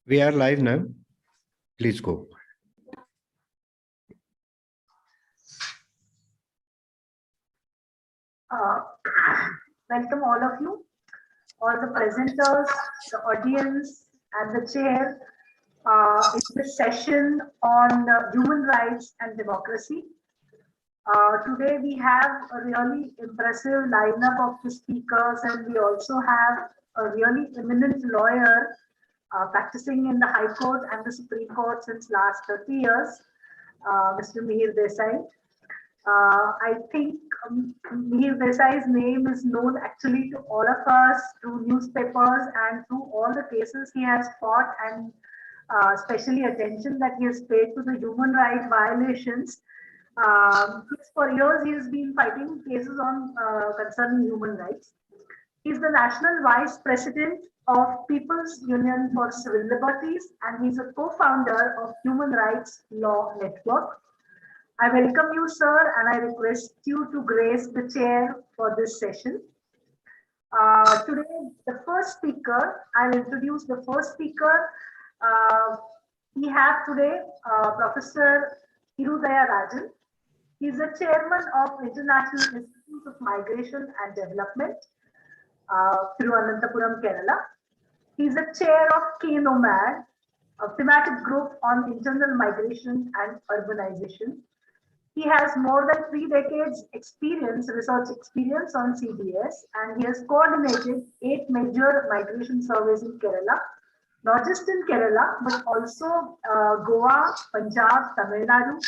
We are live now. Please go. Welcome all of you, all the presenters, the audience, and the chair in this session on human rights and democracy. Today we have a really impressive lineup of the speakers, and we also have a really eminent lawyer practicing in the High Court and the Supreme Court since last 30 years, Mr. Mihir Desai. I think Mihir Desai's name is known actually to all of us through newspapers and through all the cases he has fought, and especially attention that he has paid to the human rights violations. For years, he has been fighting cases on concerning human rights. He is the National Vice President of People's Union for Civil Liberties, and he is a co-founder of Human Rights Law Network. I welcome you, sir, and I request you to grace the chair for this session. Today, the first speaker, I'll introduce the first speaker. We have today Professor Irudaya Rajan. He's the chairman of International Institute of Migration and Development, Thiruvananthapuram, Kerala. He's the chair of K-Nomad, a thematic group on internal migration and urbanization. He has more than 3 decades research experience on CDS, and he has coordinated 8 major migration surveys in Kerala, not just in Kerala, but also Goa, Punjab, Tamil Nadu.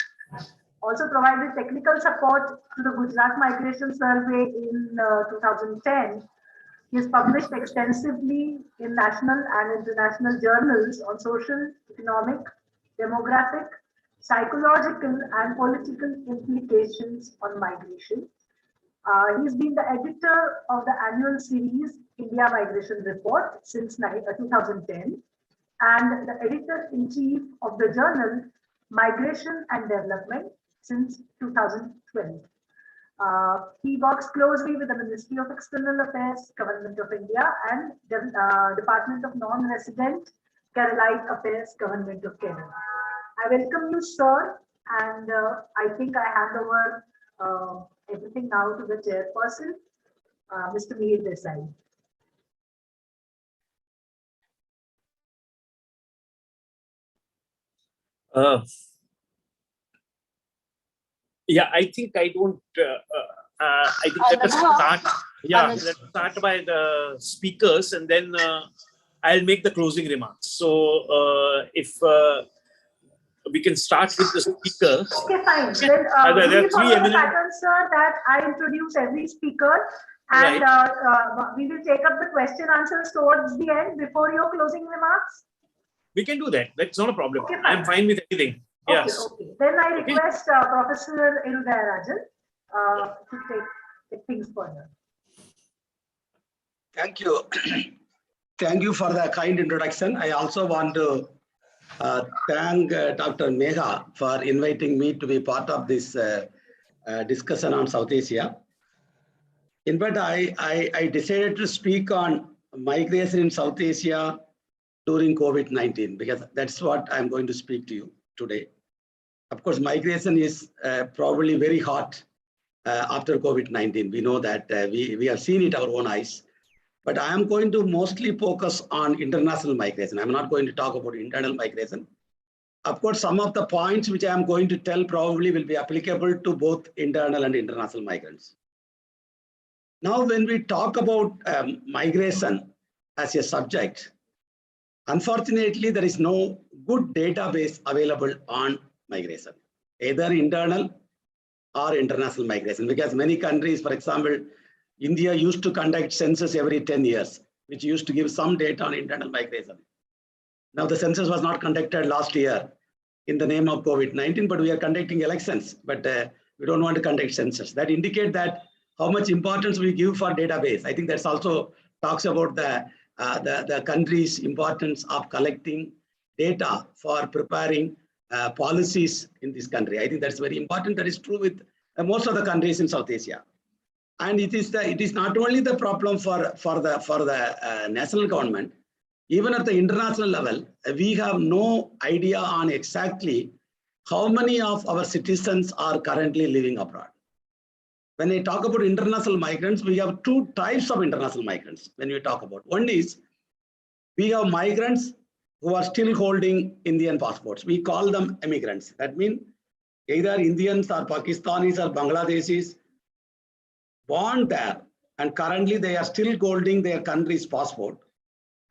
Also provided technical support to the Gujarat Migration Survey in 2010. He has published extensively in national and international journals on social, economic, demographic, psychological, and political implications on migration. He's been the editor of the annual series India Migration Report since 2010 and the editor-in-chief of the journal Migration and Development since 2012. He works closely with the Ministry of External Affairs, Government of India, and Department of Non-Resident Keralite Affairs, Government of Kerala. I welcome you, sir, and I think I hand over everything now to the chairperson, Mr. Mihir Desai. Yeah, I think I don't. I think let us start. Yeah, let's start by the speakers, and then I'll make the closing remarks. So, if we can start with the speaker. Okay, fine. Then there are 3 eminent pattern, sir, that I introduce every speaker, and right. We will take up the question answers towards the end before your closing remarks. We can do that. That's not a problem. Okay, I'm fine with anything. Yes. Okay. Then I request Professor Irudaya Rajan to take things further. Thank you. Thank you for the kind introduction. I also want to thank Dr. Megha for inviting me to be part of this discussion on South Asia. In fact, I decided to speak on migration in South Asia during COVID-19 because that's what I'm going to speak to you today. Of course, migration is probably very hot after COVID-19. We know that we have seen it our own eyes. But I am going to mostly focus on international migration. I'm not going to talk about internal migration. Of course, some of the points which I am going to tell probably will be applicable to both internal and international migrants. Now, when we talk about migration as a subject, unfortunately, there is no good database available on migration, either internal or international migration, because many countries, for example, India used to conduct census every 10 years, which used to give some data on internal migration. Now the census was not conducted last year in the name of COVID-19, but we are conducting elections, but we don't want to conduct census. That indicates that how much importance we give for database. I think that's also talks about the country's importance of collecting data for preparing policies in this country. I think that's very important. That is true with most of the countries in South Asia. And it is not only the problem for the national government, even at the international level, we have no idea on exactly how many of our citizens are currently living abroad. When I talk about international migrants, we have two types of international migrants. When we talk about, one is we have migrants who are still holding Indian passports. We call them immigrants. That means either Indians or Pakistanis or Bangladeshis born there, and currently they are still holding their country's passport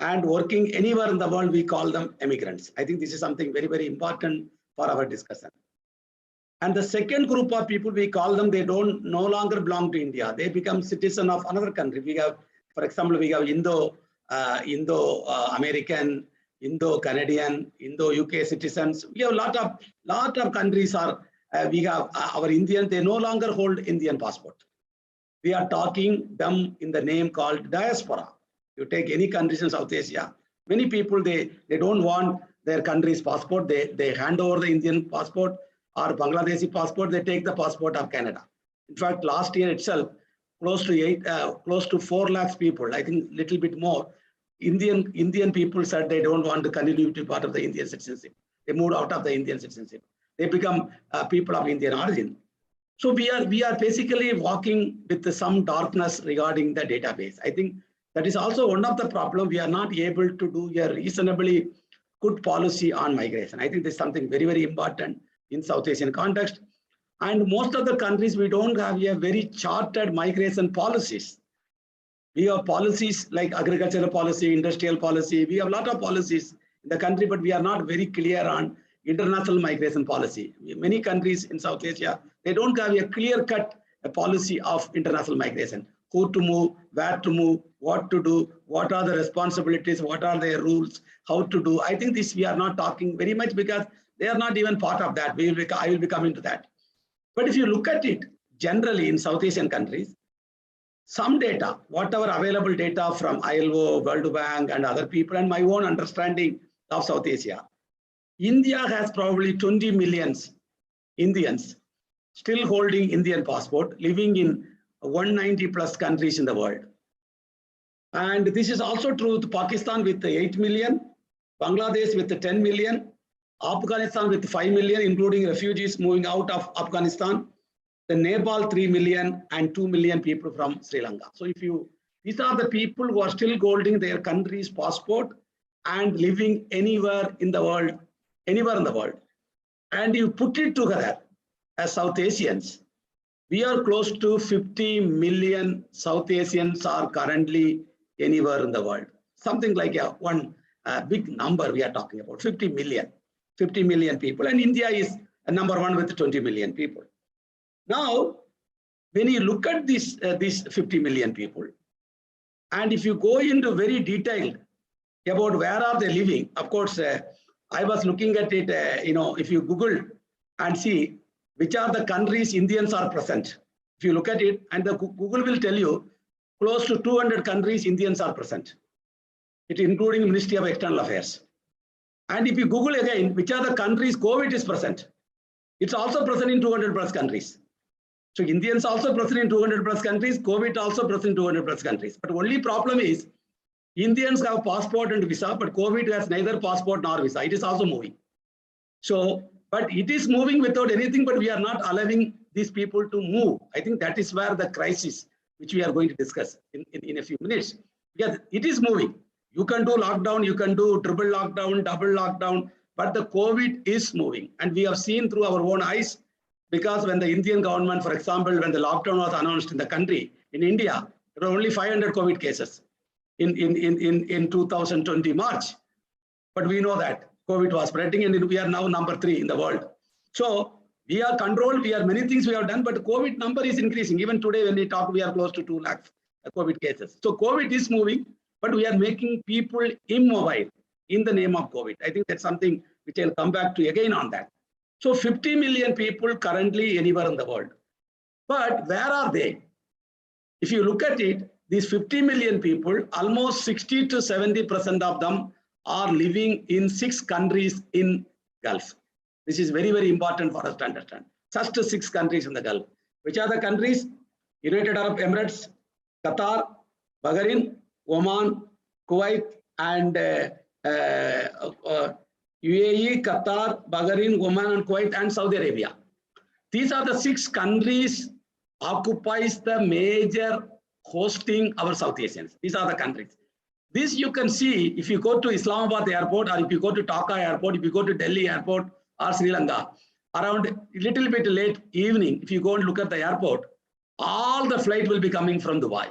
and working anywhere in the world. We call them immigrants. I think this is something very, very important for our discussion. And the second group of people, we call them, they don't no longer belong to India. They become citizen of another country. We have, for example, we have Indo-American, Indo-Canadian, Indo-UK citizens. We have lot of countries are, we have our Indian, they no longer hold Indian passport. We are talking them in the name called diaspora. You take any countries in South Asia, many people, they don't want their country's passport. They hand over the Indian passport or Bangladeshi passport, they take the passport of Canada. In fact, last year itself, close to 4 lakhs people, I think little bit more, Indian people said they don't want to continue to be part of the Indian citizenship. They moved out of the Indian citizenship. They become people of Indian origin. So we are basically walking with some darkness regarding the database. I think that is also one of the problems. We are not able to do a reasonably good policy on migration. I think this is something very, very important in South Asian context. And most of the countries, we don't have a very chartered migration policies. We have policies like agricultural policy, industrial policy. We have a lot of policies in the country, but we are not very clear on international migration policy. Many countries in South Asia, they don't have a clear-cut policy of international migration. Who to move, where to move, what to do, what are the responsibilities, what are their rules, how to do. I think this we are not talking very much because they are not even part of that. I will be coming to that. But if you look at it, generally in South Asian countries, some data, whatever available data from ILO, World Bank and other people and my own understanding of South Asia, India has probably 20 million Indians still holding Indian passport, living in 190 plus countries in the world. And this is also true with Pakistan with 8 million, Bangladesh with 10 million, Afghanistan with 5 million, including refugees moving out of Afghanistan, the Nepal 3 million and 2 million people from Sri Lanka. So these are the people who are still holding their country's passport and living anywhere in the world, And you put it together as South Asians, we are close to 50 million South Asians are currently anywhere in the world. Something like one big number we are talking about, 50 million people. And India is number one with 20 million people. Now, when you look at these 50 million people, and if you go into very detailed about where are they living, of course, I was looking at it, if you Google and see which are the countries Indians are present. If you look at it, and the Google will tell you close to 200 countries Indians are present, it including Ministry of External Affairs. And if you Google again, which are the countries COVID is present, it's also present in 200 plus countries. So Indians also present in 200 plus countries, COVID also present in 200 plus countries. But only problem is Indians have passport and visa, but COVID has neither passport nor visa. It is also moving. So, but it is moving without anything, but we are not allowing these people to move. I think that is where the crisis, which we are going to discuss in a few minutes. Because it is moving. You can do lockdown, you can do triple lockdown, double lockdown, but the COVID is moving. And we have seen through our own eyes, because when the Indian government, for example, when the lockdown was announced in the country, in India, there were only 500 COVID cases in 2020 March. But we know that COVID was spreading and we are now number 3 in the world. So we are controlled, many things we have done, but the COVID number is increasing. Even today when we talk, we are close to 2 lakhs COVID cases. So COVID is moving, but we are making people immobile in the name of COVID. I think that's something which I'll come back to again on that. So 50 million people currently anywhere in the world. But where are they? If you look at it, these 50 million people, almost 60 to 70% of them are living in 6 countries in Gulf. This is very, very important for us to understand. Just 6 countries in the Gulf. Which are the countries? United Arab Emirates, Qatar, Bahrain, Oman, Kuwait, and UAE, Qatar, Bahrain, Oman, and Kuwait, and Saudi Arabia. These are the 6 countries occupies the major hosting our South Asians. These are the countries. This you can see if you go to Islamabad airport, or if you go to Dhaka airport, if you go to Delhi airport or Sri Lanka, around a little bit late evening, if you go and look at the airport, all the flight will be coming from Dubai.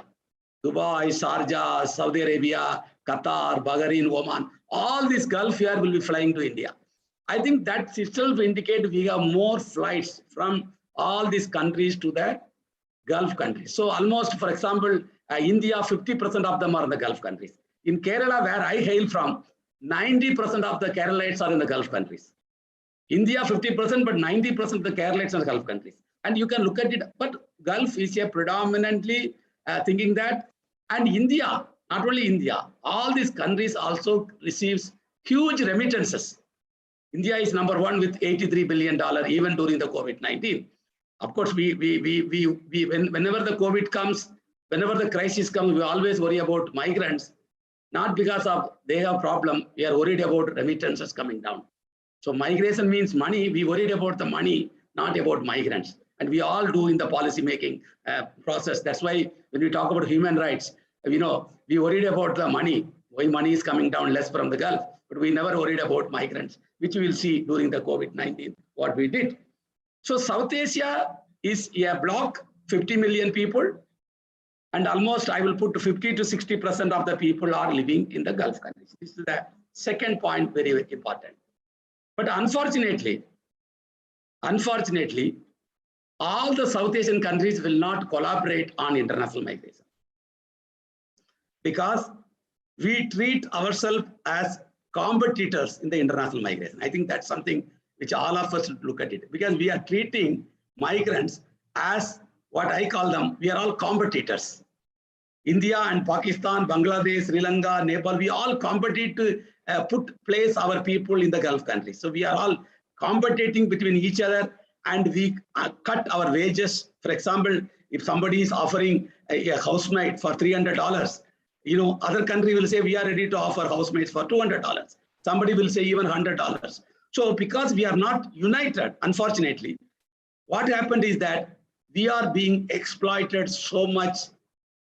Dubai, Sharjah, Saudi Arabia, Qatar, Bahrain, Oman, all this Gulf air will be flying to India. I think that itself indicates we have more flights from all these countries to the Gulf countries. So almost, for example, India, 50% of them are in the Gulf countries. In Kerala, where I hail from, 90% of the Keralites are in the Gulf countries. India, 50%, but 90% of the Keralites are in the Gulf countries. And you can look at it, but Gulf is a predominantly thinking that, and India, not only India, all these countries also receives huge remittances. India is number 1 with $83 billion even during the COVID-19. Of course, whenever the COVID comes, whenever the crisis comes, we always worry about migrants, not because of they have problem. We are worried about remittances coming down. So migration means money. We worried about the money, not about migrants. And we all do in the policy making process. That's why when we talk about human rights, we worried about the money, why money is coming down less from the Gulf, but we never worried about migrants, which we will see during the COVID-19, what we did. So South Asia is a block, 50 million people, and almost I will put 50 to 60% of the people are living in the Gulf countries. This is the second point, very, very important. But unfortunately, all the South Asian countries will not collaborate on international migration, because we treat ourselves as competitors in the international migration. I think that's something which all of us should look at it, because we are treating migrants as what I call them, we are all competitors. India and Pakistan, Bangladesh, Sri Lanka, Nepal, we all compete to place our people in the Gulf countries. So we are all competing between each other, and we cut our wages. For example, if somebody is offering a housemate for $300, other country will say we are ready to offer housemates for $200. Somebody will say even $100. So because we are not united, unfortunately, what happened is that we are being exploited so much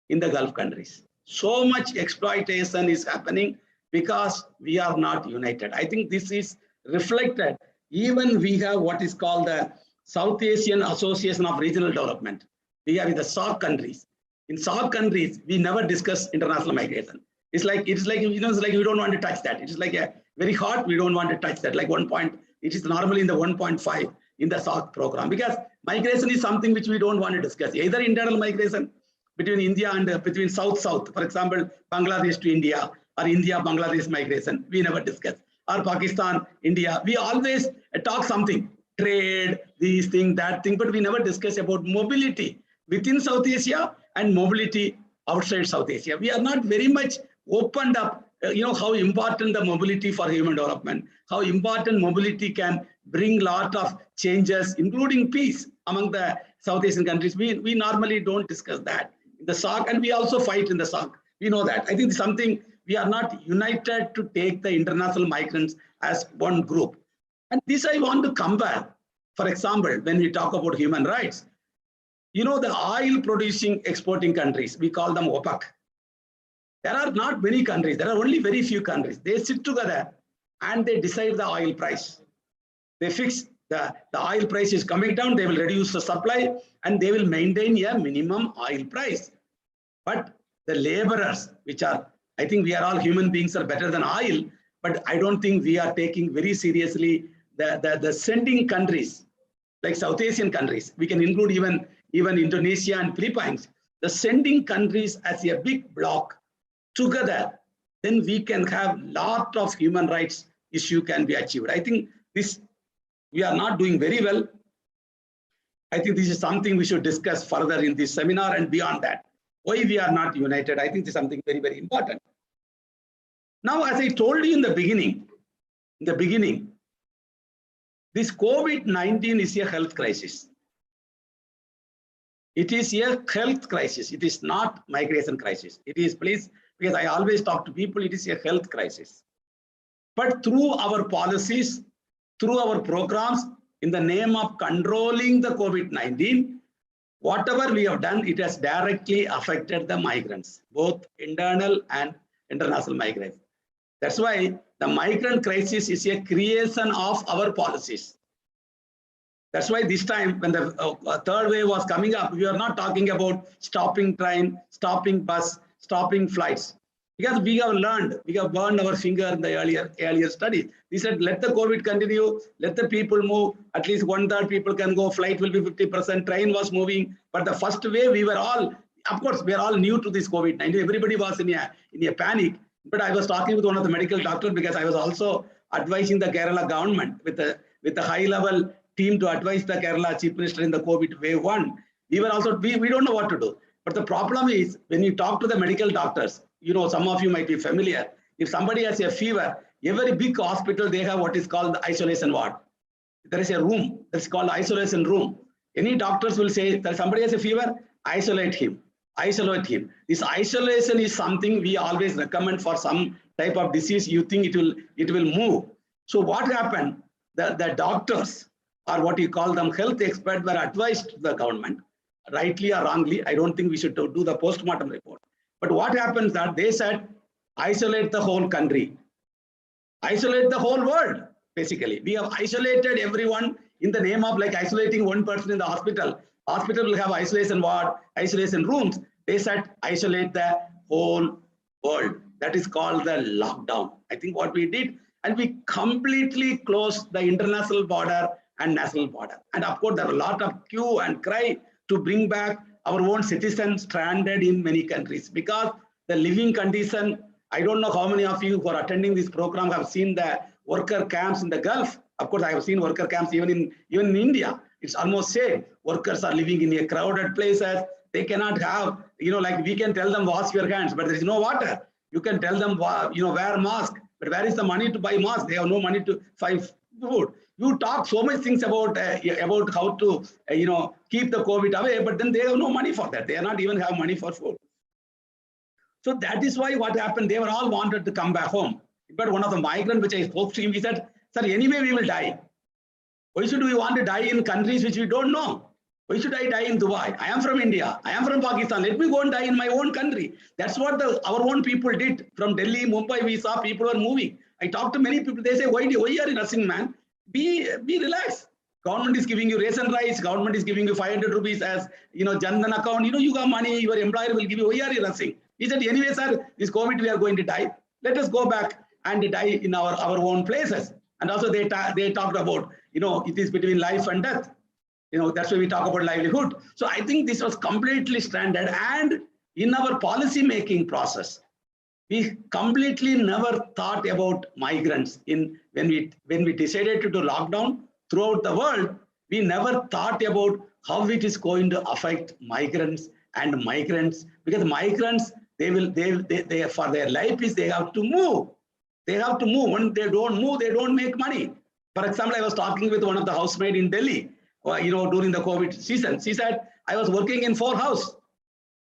in the Gulf countries. So much exploitation is happening because we are not united. I think this is reflected. Even we have what is called the South Asian Association of Regional Development. We are in the SAARC countries. In SAARC countries, we never discuss international migration. It's like we don't want to touch that. It is like a very hot, we don't want to touch that. Like 1 point, it is normally in the 1.5 in the SAARC program, because migration is something which we don't want to discuss. Either internal migration between India and between South-South, for example, Bangladesh to India, or India-Bangladesh migration, we never discuss. Or Pakistan, India, we always talk something, trade, this thing, that thing, but we never discuss about mobility within South Asia and mobility outside South Asia. We are not very much opened up, how important the mobility for human development, how important mobility can bring a lot of changes, including peace among the South Asian countries. We normally don't discuss that in the SAARC, and we also fight in the SAARC. We know that. I think it's something we are not united to take the international migrants as one group. And this I want to compare. For example, when we talk about human rights, the oil producing exporting countries, we call them OPEC. There are not many countries, there are only very few countries. They sit together and they decide the oil price. They fix the oil price is coming down, they will reduce the supply and they will maintain a minimum oil price. But the laborers, which are, I think we are all human beings are better than oil, but I don't think we are taking very seriously the sending countries, like South Asian countries. We can include even Indonesia and Philippines. The sending countries as a big block together, then we can have lot of human rights issue can be achieved. I think this, we are not doing very well. I think this is something we should discuss further in this seminar and beyond that. Why we are not united, I think this is something very, very important. Now, as I told you in the beginning, this COVID-19 is a health crisis. It is a health crisis. It is not migration crisis. It is, please because I always talk to people, it is a health crisis. But through our policies, through our programs, in the name of controlling the COVID-19, whatever we have done, it has directly affected the migrants, both internal and international migrants. That's why the migrant crisis is a creation of our policies. That's why this time when the third wave was coming up, we are not talking about stopping train, stopping bus, stopping flights. Because we have learned, we have burned our finger in the earlier studies. We said, let the COVID continue, let the people move, at least 1/3 people can go, flight will be 50%, train was moving. But the first wave, we were all, of course, we are all new to this COVID-19. Everybody was in a panic. But I was talking with one of the medical doctors because I was also advising the Kerala government with a high-level team to advise the Kerala Chief Minister in the COVID wave 1. We were also, we don't know what to do. But the problem is, when you talk to the medical doctors, you know, some of you might be familiar. If somebody has a fever, every big hospital, they have what is called the isolation ward. There is a room that's called isolation room. Any doctors will say that somebody has a fever, isolate him, isolate him. This isolation is something we always recommend for some type of disease. You think it will move. So what happened? The doctors, or what you call them health experts, were advised to the government, rightly or wrongly. I don't think we should do the post-mortem report. But what happens that they said, isolate the whole country, isolate the whole world. Basically, we have isolated everyone in the name of like isolating one person in the hospital. Hospital will have isolation ward, isolation rooms. They said, isolate the whole world. That is called the lockdown. I think what we did, and we completely closed the international border and national border. And of course, there are a lot of queue and cry to bring back our own citizens stranded in many countries, because the living condition, I don't know how many of you who are attending this program have seen the worker camps in the Gulf. Of course, I have seen worker camps even in India. It's almost same. Workers are living in a crowded places. They cannot have, like we can tell them wash your hands, but there is no water. You can tell them, wear mask, but where is the money to buy mask? They have no money to buy food. You talk so many things about how to keep the COVID away, but then they have no money for that. They are not even have money for food. So that is why what happened. They were all wanted to come back home. But one of the migrants which I spoke to him, he said, "Sir, anyway we will die. Why should we want to die in countries which we don't know? Why should I die in Dubai? I am from India. I am from Pakistan. Let me go and die in my own country." That's what our own people did. From Delhi, Mumbai, we saw people were moving. I talked to many people. They say, why are you rushing, man? Be relaxed. Government is giving you ration rice. Government is giving you 500 rupees as Jan Dhan account. You got money. Your employer will give you. Why are you rushing? He said, anyway, sir, this COVID we are going to die. Let us go back and die in our own places. And also they talked about it is between life and death. That's why we talk about livelihood. So I think this was completely stranded. And in our policy making process, we completely never thought about migrants. When we decided to do lockdown throughout the world, we never thought about how it is going to affect migrants, because migrants, they for their life is they have to move. They have to move. When they don't move, they don't make money. For example, I was talking with one of the housemaid in Delhi, during the COVID season. She said, I was working in 4 house.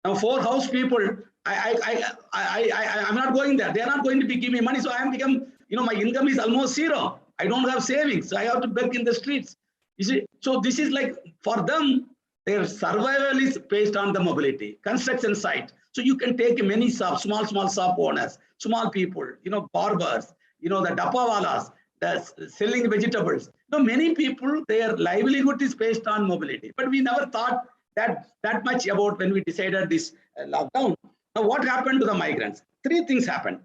Now 4 house people, I'm not going there. They are not going to be giving me money. So I am become, my income is almost zero. I don't have savings. So I have to beg in the streets. You see, so this is like for them, their survival is based on the mobility, construction site. So you can take many small shop owners, small people, barbers, the dapawalas, the selling vegetables. Many people, their livelihood is based on mobility. But we never thought that much about when we decided this lockdown. Now, what happened to the migrants? 3 things happened.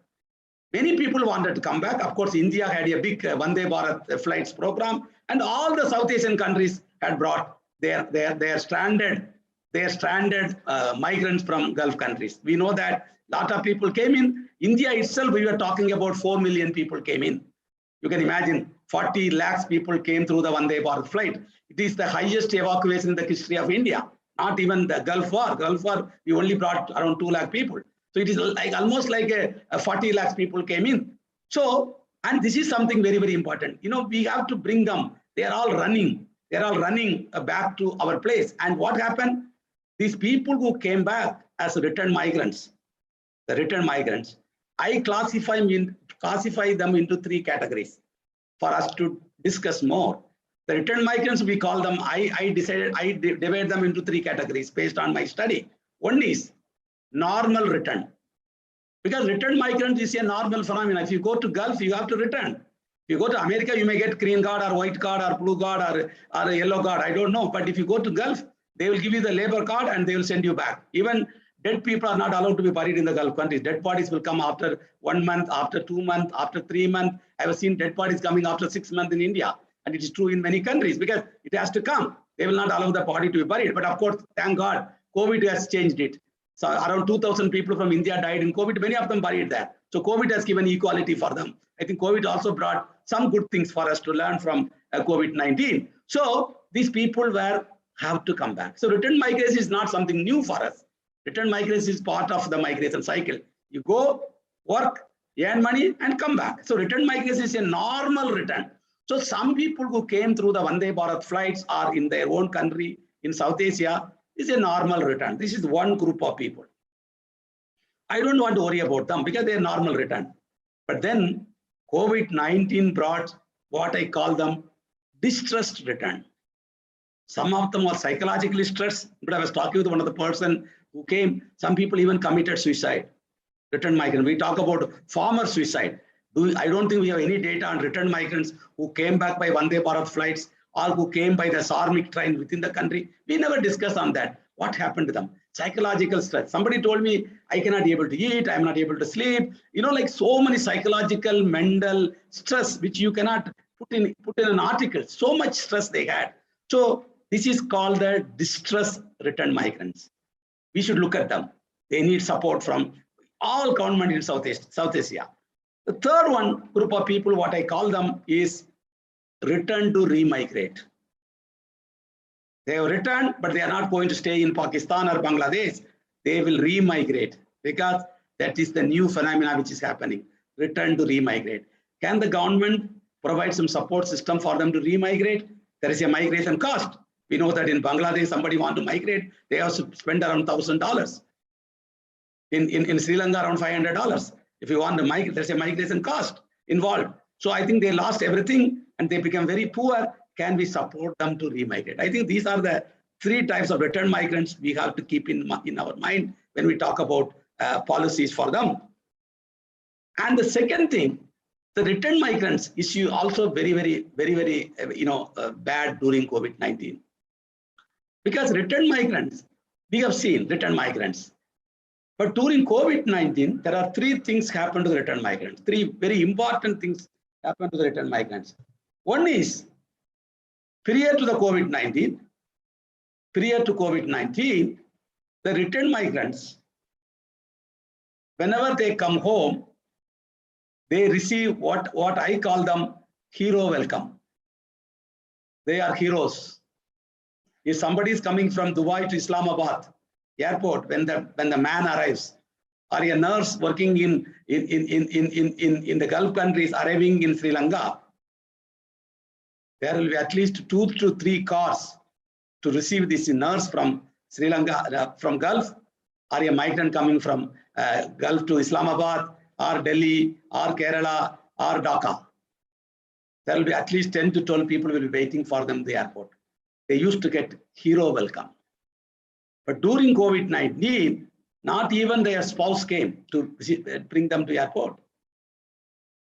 Many people wanted to come back. Of course, India had a big Vande Bharat flights program, and all the South Asian countries had brought their stranded migrants from Gulf countries. We know that a lot of people came in. India itself, we were talking about 4 million people came in. You can imagine 40 lakhs people came through the Vande Bharat flight. It is the highest evacuation in the history of India. Not even the Gulf War. Gulf War, we only brought around 2 lakh people. So it is like almost like a 40 lakhs people came in. So, and this is something very, very important. We have to bring them. They are all running. They are all running back to our place. And what happened? These people who came back as returned migrants, the returned migrants, I classify them into three categories for us to discuss more. The returned migrants, we call them, I divide them into three categories based on my study. One is normal return. Because returned migrants is a normal phenomenon. If you go to Gulf, you have to return. If you go to America, you may get green card or white card or blue card or a yellow card. I don't know. But if you go to Gulf, they will give you the labor card and they will send you back. Even dead people are not allowed to be buried in the Gulf countries. Dead bodies will come after 1 month, after 2 months, after 3 months. I have seen dead bodies coming after 6 months in India. And it is true in many countries because it has to come. They will not allow the body to be buried. But of course, thank God, COVID has changed it. So around 2,000 people from India died in COVID. Many of them buried there. So COVID has given equality for them. I think COVID also brought some good things for us to learn from COVID-19. So these people have to come back. So return migration is not something new for us. Return migration is part of the migration cycle. You go, work, earn money, and come back. So return migration is a normal return. So some people who came through the Vande Bharat flights are in their own country in South Asia is a normal return. This is one group of people. I don't want to worry about them because they're normal return. But then COVID-19 brought what I call them distressed return. Some of them are psychologically stressed, but I was talking with one of the person who came, some people even committed suicide, return migrant. We talk about former suicide. I don't think we have any data on return migrants who came back by Vande Bharat flights or who came by the Sarmic train within the country. We never discussed on that. What happened to them? Psychological stress. Somebody told me, I cannot be able to eat, I'm not able to sleep. You know, like so many psychological, mental stress, which you cannot put in an article. So much stress they had. So this is called the distress return migrants. We should look at them. They need support from all government in South Asia. The third one group of people, what I call them is return to remigrate. They have returned, but they are not going to stay in Pakistan or Bangladesh. They will remigrate because that is the new phenomena which is happening. Return to remigrate. Can the government provide some support system for them to remigrate? There is a migration cost. We know that in Bangladesh, somebody want to migrate, they have to spend around $1,000. In Sri Lanka, around $500. If you want to migrate, there's a migration cost involved. So I think they lost everything and they become very poor. Can we support them to remigrate? I think these are the three types of return migrants we have to keep in our mind when we talk about policies for them. And the second thing, the return migrants issue also very bad during COVID-19. Because return migrants, we have seen return migrants. But during COVID-19, there are three things happen to the return migrants. Three very important things happen to the return migrants. One is, prior to COVID-19, the return migrants, whenever they come home, they receive what I call them hero welcome. They are heroes. If somebody is coming from Dubai to Islamabad airport, when the man arrives, or a nurse working in the Gulf countries arriving in Sri Lanka, there will be at least 2 to 3 cars to receive this nurse from Sri Lanka, from Gulf, or a migrant coming from Gulf to Islamabad, or Delhi, or Kerala, or Dhaka. There will be at least 10 to 12 people will be waiting for them at the airport. They used to get hero welcome. But during COVID-19, not even their spouse came to bring them to the airport.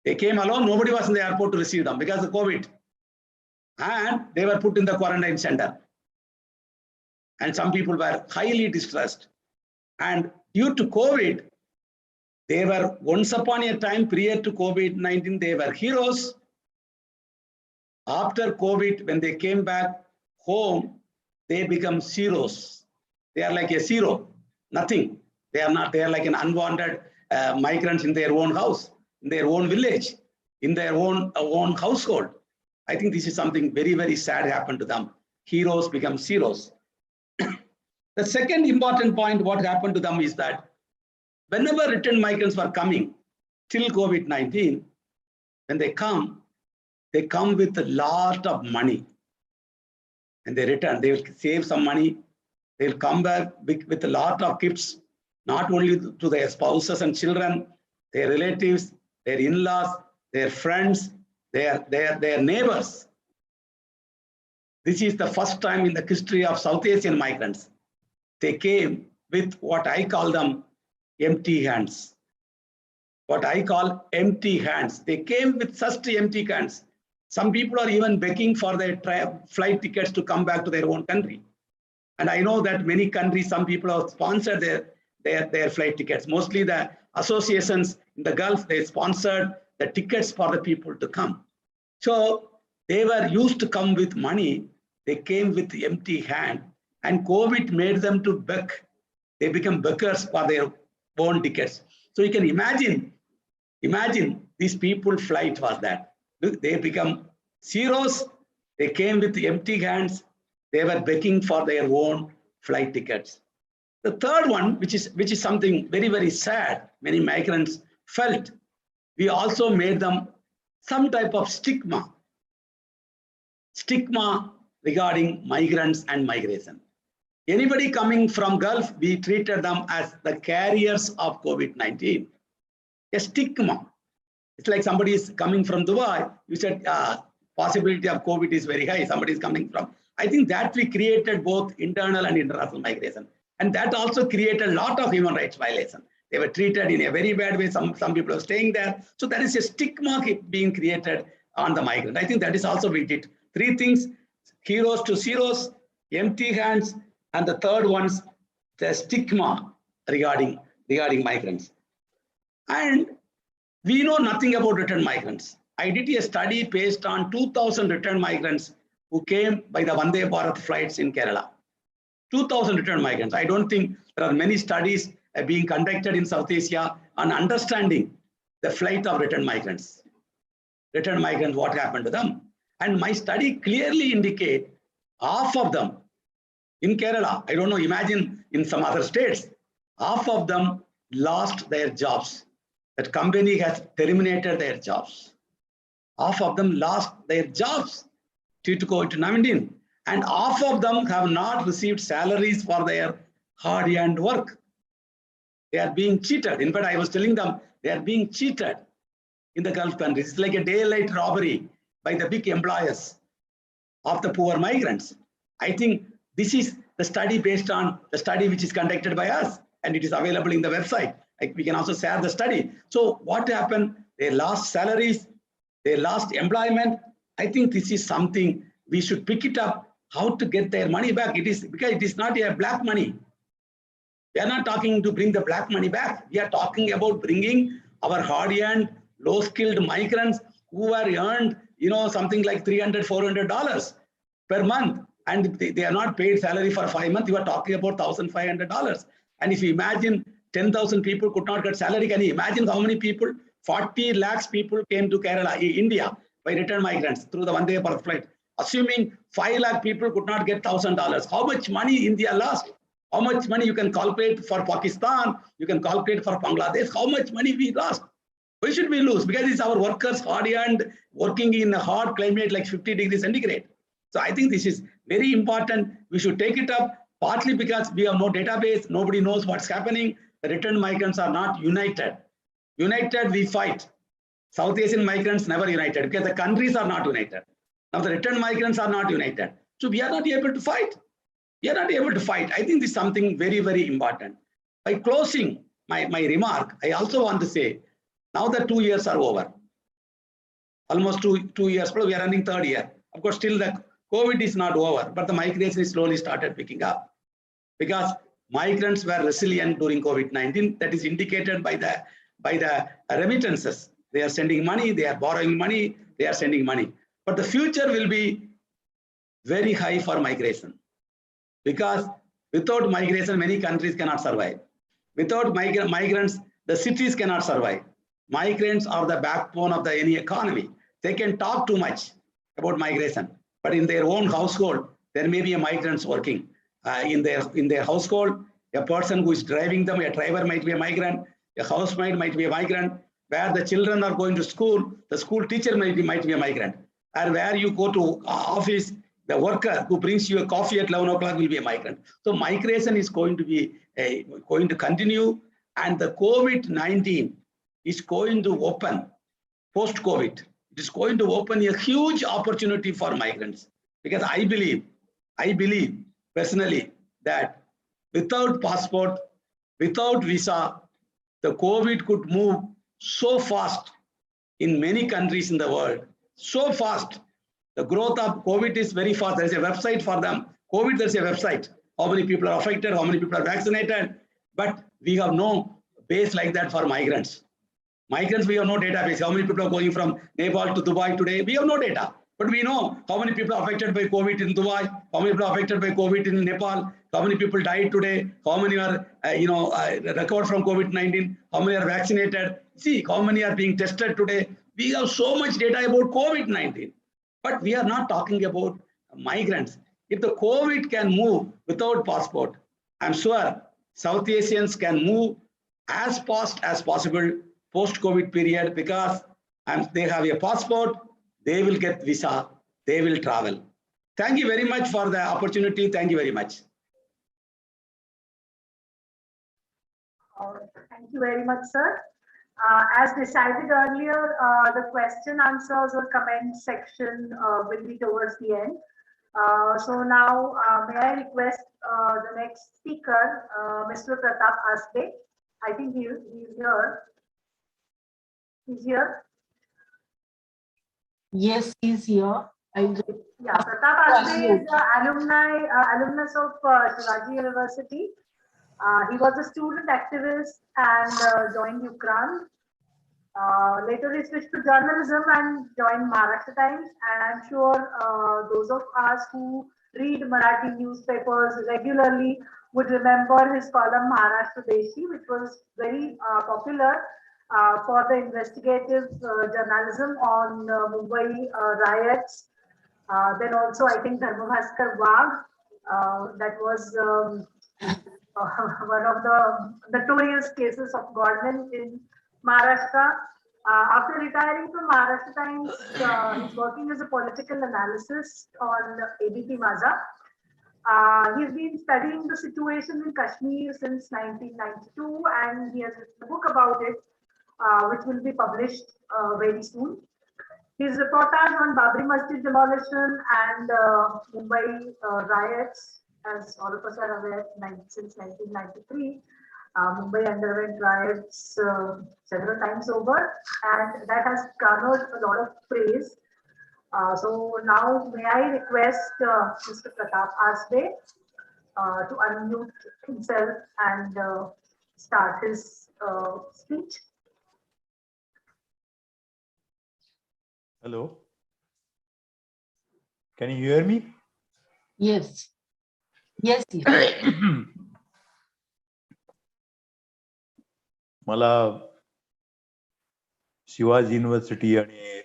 They came alone, nobody was in the airport to receive them because of COVID. And they were put in the quarantine center. And some people were highly distressed. And due to COVID, they were once upon a time, prior to COVID-19, they were heroes. After COVID, when they came back home, they become zeros. They are like a zero, nothing. They are not, they are like an unwanted migrants in their own house, in their own village, in their own household. I think this is something very sad happened to them. Heroes become zeros. The second important point, what happened to them is that whenever return migrants were coming till COVID-19, when they come with a lot of money. And they return, they will save some money. They'll come back with a lot of gifts. not only to their spouses and children, their relatives, their in-laws, their friends, their neighbors. This is the first time in the history of South Asian migrants. They came with what I call them empty hands. What I call empty hands. They came with such empty hands. Some people are even begging for their flight tickets to come back to their own country. And I know that many countries, some people have sponsored their flight tickets. Mostly the associations in the Gulf, they sponsored the tickets for the people to come. So they were used to come with money. They came with empty hand, and COVID made them to beg. They become beggars for their own tickets. So you can imagine these people flight was that. They become zeros. They came with empty hands. They were begging for their own flight tickets. The third one, which is something very, very sad, many migrants felt, we also made them some type of stigma regarding migrants and migration. Anybody coming from Gulf, we treated them as the carriers of COVID-19. A stigma. It's like somebody is coming from Dubai, you said possibility of COVID is very high, somebody is coming from. I think that we created both internal and international migration. And that also created a lot of human rights violations. They were treated in a very bad way. Some people are staying there. So there is a stigma being created on the migrant. I think that is also we did. Three things: heroes to zeros, empty hands, and the third one's the stigma regarding migrants. And we know nothing about returned migrants. I did a study based on 2,000 returned migrants who came by the Vande Bharat flights in Kerala. 2,000 returned migrants. I don't think there are many studies being conducted in South Asia on understanding the flight of returned migrants. Returned migrants, what happened to them? And my study clearly indicate half of them in Kerala, I don't know, imagine in some other states, half of them lost their jobs. That company has terminated their jobs. Half of them lost their jobs due to COVID-19. And half of them have not received salaries for their hard-earned work. They are being cheated. In fact, I was telling them they are being cheated in the Gulf countries. It's like a daylight robbery by the big employers of the poor migrants. I think this is the study based on the study which is conducted by us, and it is available in the website. We can also share the study. So what happened? They lost salaries, they lost employment. I think this is something we should pick it up, how to get their money back. It is because it is not a black money. We are not talking to bring the black money back. We are talking about bringing our hard-earned, low-skilled migrants who are earned, something like $300, $400 per month, and they are not paid salary for 5 months. You are talking about $1,500. And if you imagine 10,000 people could not get salary, can you imagine how many people? 40 lakhs people came to Kerala, India, by returned migrants through the Vande Bharat flight. Assuming 5 lakh people could not get $1,000, how much money India lost? How much money you can calculate for Pakistan? You can calculate for Bangladesh. How much money we lost? Why should we lose? Because it's our workers hard-earned, working in a hot climate like 50 degrees centigrade. So I think this is very important. We should take it up, partly because we have no database. Nobody knows what's happening. The returned migrants are not united. United, we fight. South Asian migrants never united because the countries are not united. Now the returned migrants are not united. So we are not able to fight. We are not able to fight. I think this is something very, very important. By closing my remark, I also want to say, now the 2 years are over. Almost two years, but we are running third year. Of course, still the COVID is not over, but the migration is slowly started picking up because migrants were resilient during COVID-19. That is indicated by the remittances. They are sending money, they are borrowing money, they are sending money. But the future will be very high for migration because without migration, many countries cannot survive. Without migrants, the cities cannot survive. Migrants are the backbone of any economy. They can talk too much about migration, but in their own household, there may be a migrants working. In their household, a person who is driving them, a driver might be a migrant, a housemaid might be a migrant. Where the children are going to school, the school teacher might be a migrant. And where you go to office, the worker who brings you a coffee at 11 o'clock will be a migrant. So migration is going to be going to continue, and the COVID-19 is going to open post-COVID. It is going to open a huge opportunity for migrants, because I believe personally that without passport, without visa, the COVID could move so fast in many countries in the world, so fast. The growth of COVID is very fast. There is a website for them. COVID, there's a website. How many people are affected, how many people are vaccinated, but we have no base like that for migrants. Migrants, we have no database. How many people are going from Nepal to Dubai today? We have no data. But we know how many people are affected by COVID in Dubai, how many people are affected by COVID in Nepal, how many people died today, how many are recovered from COVID-19, how many are vaccinated. See, how many are being tested today. We have so much data about COVID-19, but we are not talking about migrants. If the COVID can move without passport, I'm sure South Asians can move as fast as possible post-COVID period, because they have a passport, they will get visa, they will travel. Thank you very much for the opportunity. Thank you very much. Thank you very much, sir. As decided earlier, the question, answers or comment section will be towards the end. So now, may I request the next speaker, Mr. Pratap Asbe. I think he's here. He's here. Yes, he's here. Yeah, Pratap Asbe is alumnus of Shivaji University. He was a student activist and joined Ukraine. Later he switched to journalism and joined Maharashtra Times. And I'm sure those of us who read Marathi newspapers regularly would remember his column Maharashtra Deshi, which was very popular for the investigative journalism on Mumbai riots. Then also I think Dharmabhaskar Wagh, that was one of the notorious cases of Godwin in Maharashtra. After retiring from Maharashtra Times, he's working as a political analyst on ABP Maza. He's been studying the situation in Kashmir since 1992, and he has written a book about it, which will be published very soon. His reportage on Babri Masjid demolition and Mumbai riots, as all of us are aware, since 1993, Mumbai underwent riots several times over, and that has garnered a lot of praise. So now may I request Mr. Pratap Asbe to unmute himself and start his speech. Hello. Can you hear me? Yes. Yes. Yes. मला Shivaji university आणि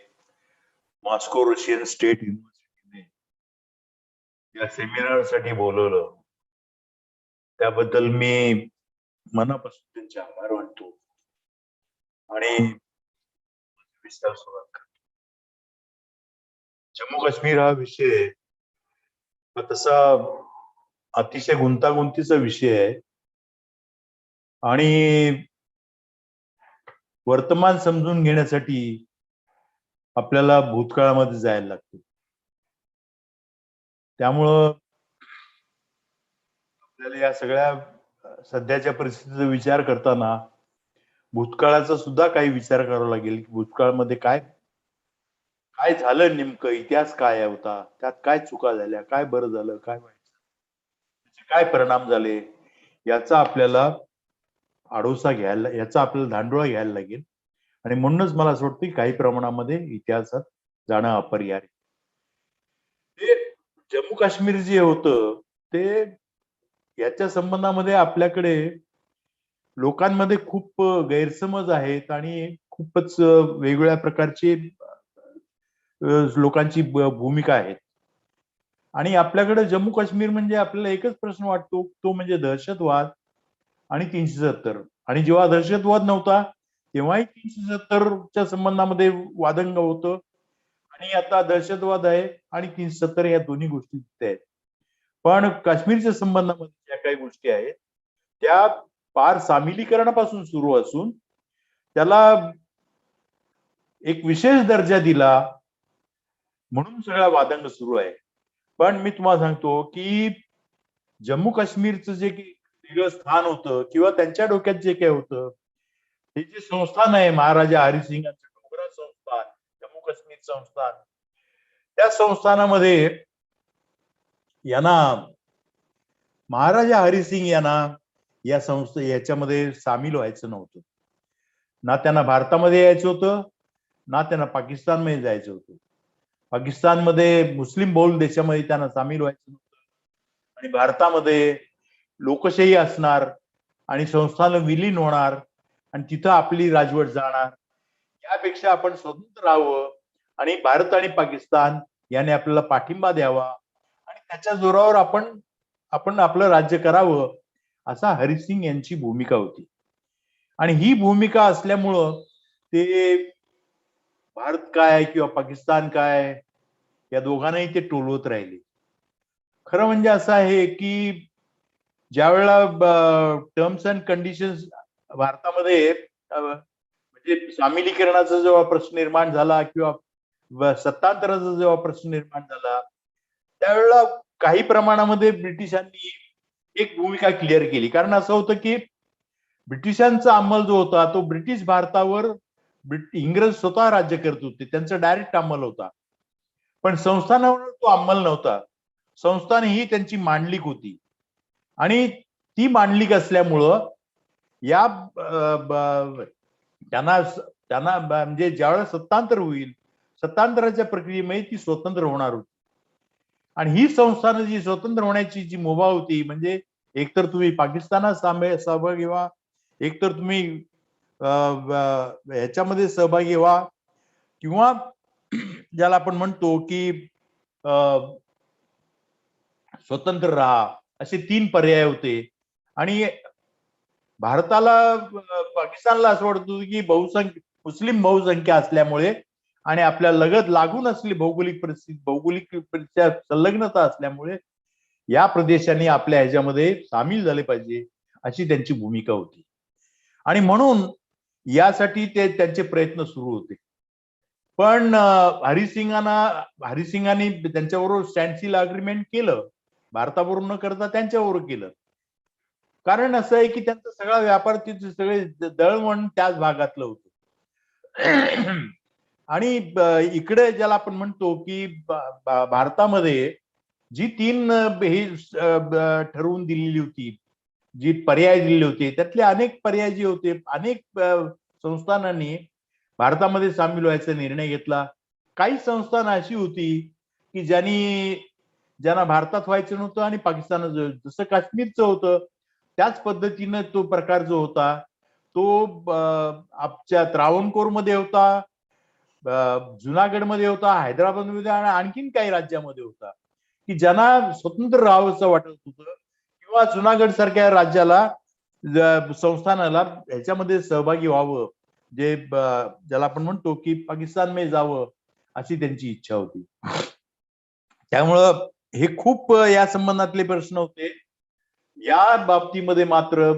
Moscow Russian state युनिव्हर्सिटीने या seminar साठी बोलवलं, त्याबद्दल मी मनापासून त्यांचे आभार मानतो आणि विस्तार सुरुवात करतो. जम्मू काश्मीर हा विषय हा तसा अतिशय गुंतागुंतीचा विषय आहे आणि वर्तमान समजून घेण्यासाठी आपल्याला भूतकाळामध्ये जायला लागतं. त्यामुळं आपल्याला या सगळ्या सध्याच्या परिस्थितीचा विचार करताना भूतकाळाचा सुद्धा काही विचार करावा लागेल की भूतकाळामध्ये काय काय झालं, नेमकं इतिहास काय होता, त्यात काय चुका झाल्या, काय बरं झालं, काय वाईट झालं, त्याचे काय परिणाम झाले, याचा आपल्याला आढोसा घ्यायला, याचा आपल्याला धांडोळा घ्यायला लागेल. आणि म्हणूनच मला असं वाटतं की काही प्रमाणामध्ये इतिहासात जाणं अपरिहार्य. ते जम्मू काश्मीर जे होतं ते याच्या संबंधामध्ये आपल्याकडे लोकांमध्ये खूप गैरसमज आहेत आणि खूपच वेगवेगळ्या प्रकारचे लोकांची भूमिका आहेत. आणि आपल्याकडे जम्मू काश्मीर म्हणजे आपल्याला एकच प्रश्न वाटतो, तो म्हणजे दहशतवाद आणि 370. आणि जेव्हा दहशतवाद नव्हता तेव्हाही 370च्या संबंधामध्ये वादंग होतं आणि आता दहशतवाद आहे आणि 370 या दोन्ही गोष्टी तिथे आहेत. पण काश्मीरच्या संबंधामध्ये ज्या काही गोष्टी आहेत त्या पार सामिलीकरणापासून सुरू असून त्याला एक विशेष दर्जा दिला म्हणून सगळा वादंग सुरू आहे. पण मी तुम्हाला सांगतो की जम्मू काश्मीरचं जे वेगळं स्थान होतं किंवा त्यांच्या डोक्यात जे काही होतं, हे जे संस्थान आहे महाराजा हरिसिंगांचं डोगरा संस्थान, जम्मू काश्मीर संस्थान, त्या संस्थानामध्ये यांना महाराजा हरिसिंग यांना याच्यामध्ये सामील व्हायचं नव्हतं. ना त्यांना भारतामध्ये यायचं होतं, ना त्यांना पाकिस्तानमध्ये जायचं होतं. पाकिस्तानमध्ये मुस्लिम बहुल देशामध्ये त्यांना सामील व्हायचं नव्हतं आणि भारतामध्ये लोकशाही असणार आणि संस्थान विलीन होणार आणि तिथं आपली राजवट जाणार. यापेक्षा आपण स्वतंत्र राहावं आणि भारत आणि पाकिस्तान याने आपल्याला पाठिंबा द्यावा आणि त्याच्या जोरावर आपण आपलं राज्य करावं, असा हरिसिंग यांची भूमिका होती. आणि ही भूमिका असल्यामुळं ते भारत काय किंवा पाकिस्तान काय या दोघांनाही ते टोलवत राहिले. खरं म्हणजे असं आहे की ज्या वेळेला टर्म्स अँड कंडिशन्स भारतामध्ये म्हणजे सामिलीकरणाचा जेव्हा प्रश्न निर्माण झाला किंवा सत्तांतराचा जेव्हा प्रश्न निर्माण झाला, त्यावेळेला काही प्रमाणामध्ये ब्रिटिशांनी एक भूमिका क्लिअर केली. कारण असं होतं की ब्रिटिशांचा अंमल जो होता तो ब्रिटिश भारतावर इंग्रज स्वतः राज्य करत होते, त्यांचा डायरेक्ट अंमल होता. पण संस्थानावर तो अंमल नव्हता. संस्थान ही त्यांची मांडलिक होती आणि ती मांडलिक असल्यामुळं या त्यांना म्हणजे ज्यावेळेस सत्तांतर होईल, सत्तांतराच्या प्रक्रियेमध्ये ती स्वतंत्र होणार होती. आणि ही संस्थानं जी स्वतंत्र होण्याची जी मुभा होती, म्हणजे एकतर तुम्ही पाकिस्तानात सहभागी व्हा, एकतर तुम्ही ह्याच्यामध्ये सहभागी व्हा, किंवा ज्याला आपण म्हणतो की स्वतंत्र राहा, असे 3 पर्याय होते. आणि भारताला पाकिस्तानला असं वाटत होतं की मुस्लिम बहुसंख्या असल्यामुळे आणि आपल्या लगत लागून असलेली भौगोलिकरित्या संलग्नता असल्यामुळे या प्रदेशांनी आपल्या ह्याच्यामध्ये सामील झाले पाहिजे, अशी त्यांची भूमिका होती. आणि म्हणून यासाठी त्यांचे प्रयत्न सुरू होते. पण हरिसिंगांनी त्यांच्याबरोबर स्टँडस्टिल अग्रीमेंट केलं, भारताबरोबर न करता त्यांच्याबरोबर केलं. कारण असं आहे की त्यांचा सगळा व्यापार तिथे सगळे दळणवळण त्याच भागातलं होतं. आणि इकडे ज्याला आपण म्हणतो की भारतामध्ये जी 3 ही ठरवून दिलेली होती, जी पर्याय दिलेले होते, त्यातले अनेक पर्याय जे होते, अनेक संस्थानांनी भारतामध्ये सामील व्हायचा निर्णय घेतला. काही संस्थान अशी होती की ज्यांना भारतात व्हायचं नव्हतं आणि पाकिस्तानात जसं काश्मीरचं होतं त्याच पद्धतीनं तो प्रकार जो होता तो आपल्या त्रावणकोरमध्ये होता, जुनागडमध्ये होता, हैदराबादमध्ये आणि आणखीन काही राज्यामध्ये होता की ज्यांना स्वतंत्र राहावंसं वाटत होतं किंवा जुनागड सारख्या राज्याला संस्थानाला ह्याच्यामध्ये सहभागी व्हावं, जे ज्याला आपण म्हणतो की पाकिस्तानमध्ये जावं, अशी त्यांची इच्छा होती. त्यामुळं हे खूप या संबंधातले प्रश्न होते. या बाबतीमध्ये मात्र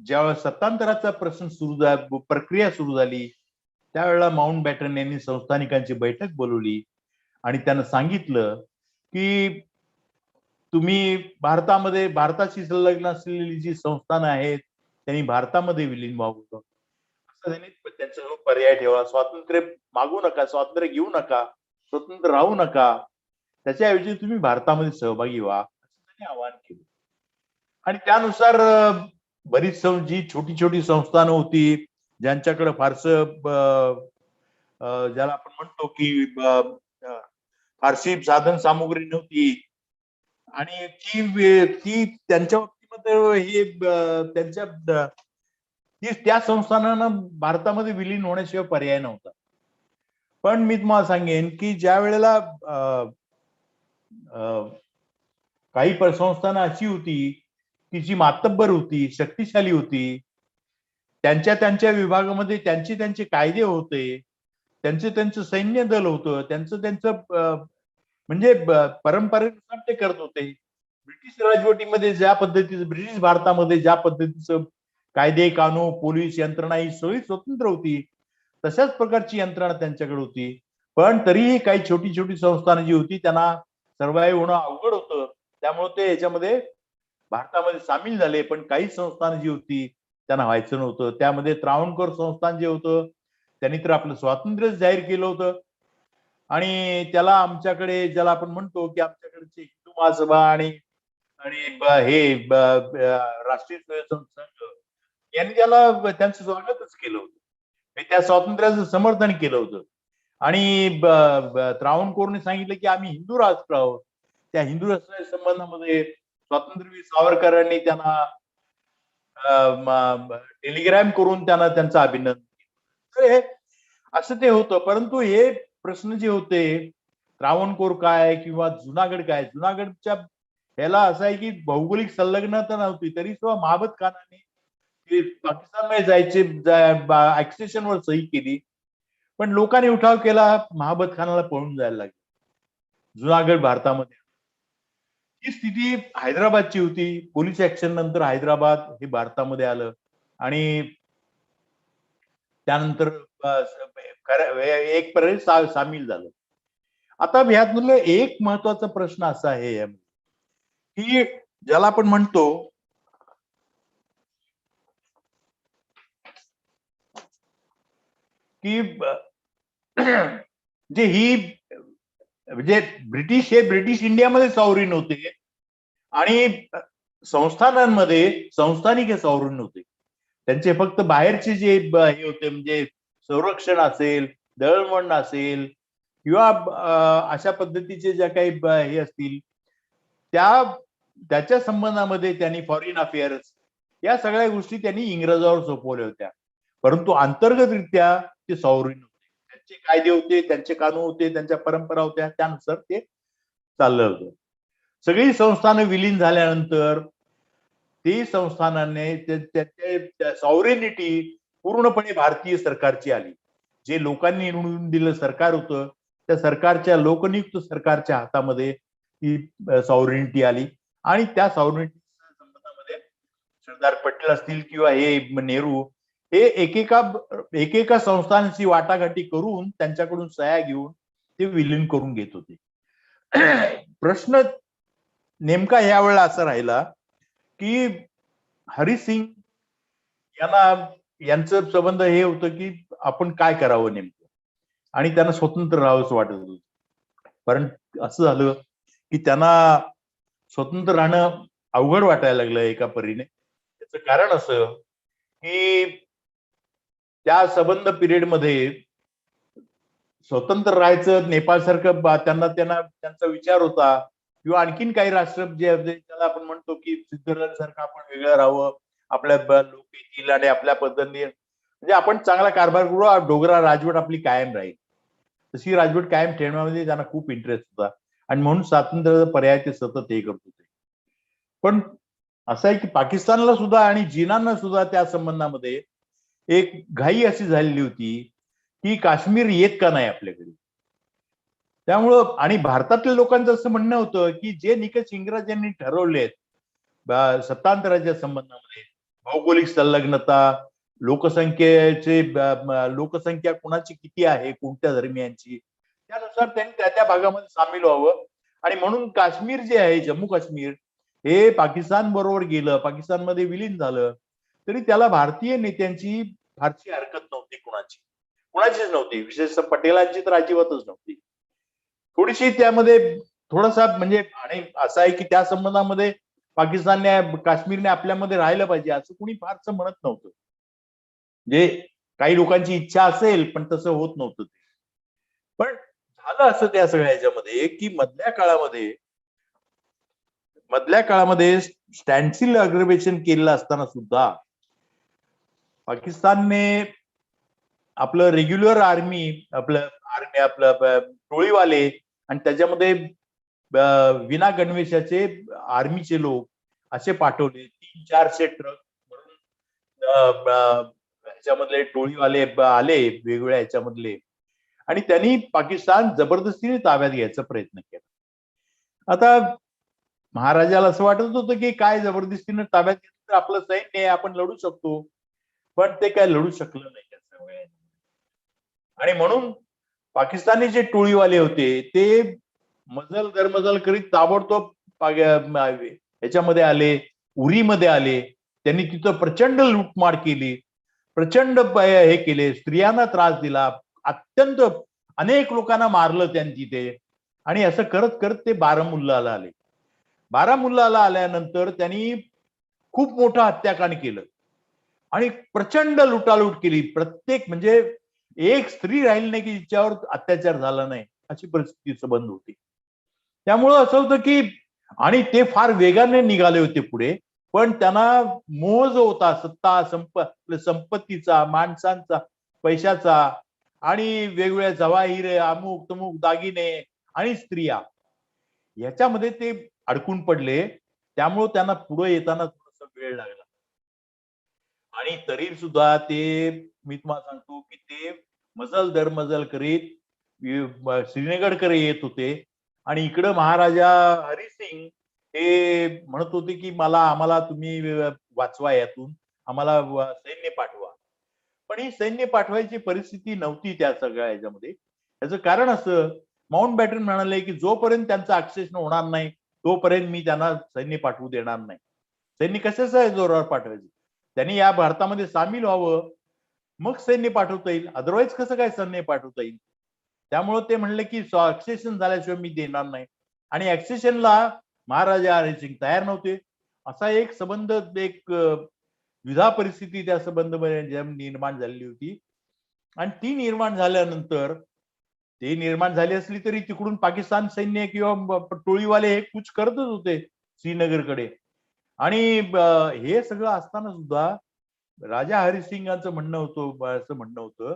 ज्यावेळेस सत्तांतराचा प्रक्रिया सुरू झाली, त्यावेळेला माउंट बॅटन यांनी संस्थानिकांची बैठक बोलवली आणि त्यांना सांगितलं की तुम्ही भारताशी संलग्न असलेली जी संस्थानं आहेत त्यांनी भारतामध्ये विलीन व्हावं, असं त्यांनी त्यांचा पर्याय ठेवला. स्वातंत्र्य मागू नका, स्वातंत्र्य घेऊ नका, स्वतंत्र राहू नका, त्याच्याऐवजी तुम्ही भारतामध्ये सहभागी व्हा, असं त्यांनी आवाहन केलं. आणि त्यानुसार बरीच जी छोटी छोटी संस्थानं होती, ज्यांच्याकडे फारसं ज्याला आपण म्हणतो की फारशी साधन सामुग्री नव्हती आणि ती त्यांच्या बाबतीमध्ये हे त्या संस्थानांना भारतामध्ये विलीन होण्याशिवाय पर्याय नव्हता. पण मी तुम्हाला सांगेन की ज्या वेळेला काही संस्थानं अशी होती की जी मातब्बर होती, शक्तिशाली होती, त्यांच्या विभागामध्ये त्यांचे कायदे होते, त्यांचं सैन्य दल होतं, त्यांचं म्हणजे परंपरेनुसार ते करत होते. ब्रिटिश राजवटीमध्ये ज्या पद्धतीचं, ब्रिटिश भारतामध्ये ज्या पद्धतीचं कायदे कानून पोलीस यंत्रणा ही सगळी स्वतंत्र होती, तशाच प्रकारची यंत्रणा त्यांच्याकडे होती. पण तरीही काही छोटी छोटी संस्थानं जी होती त्यांना सर्व्हाइव्ह होणं अवघड होतं. त्यामुळे ते याच्यामध्ये भारतामध्ये सामील झाले. पण काही संस्थानं जी होती त्यांना व्हायचं नव्हतं. त्यामध्ये त्रावणकोर संस्थान जे होतं त्यांनी तर आपलं स्वातंत्र्य जाहीर केलं होतं आणि त्याला आमच्याकडे ज्याला आपण म्हणतो की आमच्याकडचे हिंदू महासभा आणि हे राष्ट्रीय स्वयंसेवक संघ यांनी त्याला त्यांचं स्वागतच केलं होतं. त्या स्वातंत्र्याचं समर्थन केलं होतं आणि त्रावणकोरने सांगितलं की आम्ही हिंदू राष्ट्र आहोत. त्या हिंदू राष्ट्राच्या संबंधामध्ये स्वातंत्र्यवीर सावरकरांनी त्यांना टेलिग्राम करून त्यांना त्यांचं अभिनंदन केलं. असं ते होतं. परंतु हे प्रश्न जे होते त्रावणकोर काय किंवा जुनागड काय, जुनागडच्या ह्याला असं आहे की भौगोलिक संलग्नता नव्हती तरी सुद्धा महाबत खानाने पाकिस्तानमध्ये जायचे ऍक्सेशनवर सही केली. पण लोकांनी उठाव केला, महाबत खानाला पळून जायला लागले जुनागड भारतामध्ये. ही स्थिती हैदराबादची होती. पोलीस ऍक्शन नंतर हैदराबाद हे भारतामध्ये आलं आणि त्यानंतर एक प्रकारे सामील झालं. आता ह्यातलं एक महत्वाचा प्रश्न असा आहे की ज्याला आपण म्हणतो की जे ही म्हणजे ब्रिटिश इंडियामध्ये सॉव्हरीन होते आणि संस्थानांमध्ये संस्थानिक हे सॉव्हरीन होते. त्यांचे फक्त बाहेरचे जे हे होते म्हणजे संरक्षण असेल, दळणवळण असेल किंवा अशा पद्धतीचे ज्या काही हे असतील त्याच्या संबंधामध्ये त्यांनी फॉरेन अफेअर्स या सगळ्या गोष्टी त्यांनी इंग्रजावर सोपवल्या होत्या. परंतु अंतर्गतरित्या ते सॉव्हरीन होते. त्यांचे कायदे होते, त्यांचे कानून होते, त्यांच्या परंपरा होत्या, त्यानुसार ते चाललं होतं. सगळी संस्थानं विलीन झाल्यानंतर ती संस्थानाने सॉव्हरेनिटी पूर्णपणे भारतीय सरकारची आली. जे लोकांनी निवडून दिलं सरकार होतं त्या सरकारच्या लोकनियुक्त सरकारच्या हातामध्ये ही सॉव्हरेनिटी आली आणि त्या सॉव्हरेनिटीच्या संबंधामध्ये सरदार पटेल असतील किंवा हे नेहरू हे एकेका संस्थांची वाटाघाटी करून त्यांच्याकडून सह्या घेऊन ते विलीन करून घेत होते. प्रश्न नेमका यावेळेला असा राहिला की हरिसिंग यांचं संबंध हे होतं की आपण काय करावं नेमकं आणि त्यांना स्वतंत्र राहावंच वाटत होतं. पण असं झालं की त्यांना स्वतंत्र राहणं अवघड वाटायला लागलं एका परीने. त्याचं कारण असं की त्या संबंध पिरियडमध्ये स्वतंत्र राहायचं नेपाळ सारखं त्यांचा विचार होता किंवा आणखीन काही राष्ट्र जे त्याला आपण म्हणतो की स्वित्झर्लंड सारखं आपण वेगळं राहावं, आपल्या लोक येतील आणि आपल्या पद्धतीने म्हणजे आपण चांगला कारभार करू, डोगरा राजवट आपली कायम राहील. तशी राजवट कायम ठेवण्यामध्ये त्यांना खूप इंटरेस्ट होता आणि म्हणून स्वातंत्र्याचा पर्याय ते सतत हे करत होते. पण असं आहे की पाकिस्तानला सुद्धा आणि जिनांना सुद्धा त्या संबंधामध्ये एक घाई अशी झालेली होती की काश्मीर येत का नाही आपल्याकडे. त्यामुळं आणि भारतातल्या लोकांचं असं म्हणणं होतं की जे निकष इंग्रजांनी ठरवलेत सत्तांतराच्या संबंधामध्ये भौगोलिक संलग्नता, लोकसंख्या कुणाची किती आहे, कोणत्या धर्मियांची, त्यानुसार त्यांनी त्या भागामध्ये सामील व्हावं आणि म्हणून काश्मीर जे आहे जम्मू काश्मीर हे पाकिस्तान बरोबर गेलं, पाकिस्तानमध्ये विलीन झालं तरी त्याला भारतीय नेत्यांची फारशी हरकत नव्हती, कुणाचीच नव्हती, विशेषतः पटेलांची तर अजिबातच नव्हती. थोडीशी त्यामध्ये थोडासा म्हणजे आणि असं आहे की त्या संबंधामध्ये पाकिस्तानने काश्मीरने आपल्यामध्ये राहिलं पाहिजे असं कुणी फारसं म्हणत नव्हतं. म्हणजे काही लोकांची इच्छा असेल पण तसं होत नव्हतं ते. पण झालं असं त्या सगळ्या ह्याच्यामध्ये की मधल्या काळामध्ये स्टँडस्टिल अग्रिवेशन केलेलं असताना सुद्धा पाकिस्तानने आपलं रेग्युलर आर्मी आपलं टोळीवाले आणि त्याच्यामध्ये विना गणवेशाचे आर्मीचे लोक असे पाठवले 300-400 ट्रक म्हणून ह्याच्यामधले टोळीवाले आले वेगवेगळ्या ह्याच्यामधले आणि त्यांनी पाकिस्तान जबरदस्तीने ताब्यात घ्यायचा प्रयत्न केला. आता महाराजाला असं वाटत होतं की काय जबरदस्तीनं ताब्यात घेतलं तर आपलं सैन्य आहे, आपण लढू शकतो, पण ते काय लढू शकलं नाही त्या सगळ्या. आणि म्हणून पाकिस्तानी जे टोळीवाले होते ते मजल दरमजल करीत ताबडतोब ह्याच्यामध्ये आले, उरीमध्ये आले. त्यांनी तिथं प्रचंड लूटमार केली, प्रचंड हे केले, स्त्रियांना त्रास दिला, अत्यंत अनेक लोकांना मारलं त्यांनी तिथे. आणि असं करत करत ते बारामुल्लाला आले. बारामुल्लाला आल्यानंतर त्यांनी खूप मोठं हत्याकांड केलं आणि प्रचंड लुटालूट केली. प्रत्येक म्हणजे एक स्त्री राहिली नाही की तिच्यावर अत्याचार झाला नाही, अशी परिस्थिती संबंध होती. त्यामुळं असं होतं की, आणि ते फार वेगाने निघाले होते पुढे, पण त्यांना मोह जो होता सत्ता संपत्तीचा, माणसांचा, पैशाचा आणि वेगवेगळ्या जवाहीर, अमुक तमुक दागिने आणि स्त्रिया, याच्यामध्ये ते अडकून पडले. त्यामुळं त्यांना पुढे येताना थोडासा वेळ लागला. आणि तरी सुद्धा ते, मी तुम्हाला सांगतो की ते मजल दरमजल करीत श्रीनगरकडे येत होते. आणि इकडं महाराजा हरिसिंग हे म्हणत होते की आम्हाला तुम्ही वाचवा, यातून आम्हाला सैन्य पाठवा. पण ही सैन्य पाठवायची परिस्थिती नव्हती त्या सगळ्या ह्याच्यामध्ये. याचं कारण असं, माउंट बॅटन म्हणाले की जोपर्यंत त्यांचं अक्सेशन होणार नाही तोपर्यंत मी त्यांना सैन्य पाठवू देणार नाही. सैन्य कशाच्या जोरावर पाठवायचं, त्यांनी या भारतामध्ये सामील व्हावं, मग सैन्य पाठवता येईल, अदरवाईज कसं काय सैन्य पाठवता येईल. त्यामुळे ते म्हणले की ऍक्सेशन झाल्याशिवाय मी देणार नाही. आणि ऍक्सेशनला महाराजा हरिसिंग तयार नव्हते. असा एक संबंध, एक द्विधा परिस्थिती त्या संबंधामध्ये निर्माण झालेली होती. आणि ती निर्माण झाल्यानंतर, ते निर्माण झाली असली तरी तिकडून पाकिस्तान सैन्य किंवा टोळीवाले हे कूच करतच होते श्रीनगरकडे. आणि हे सगळं असताना सुद्धा राजा हरिसिंगांचं म्हणणं होतं, असं म्हणणं होतं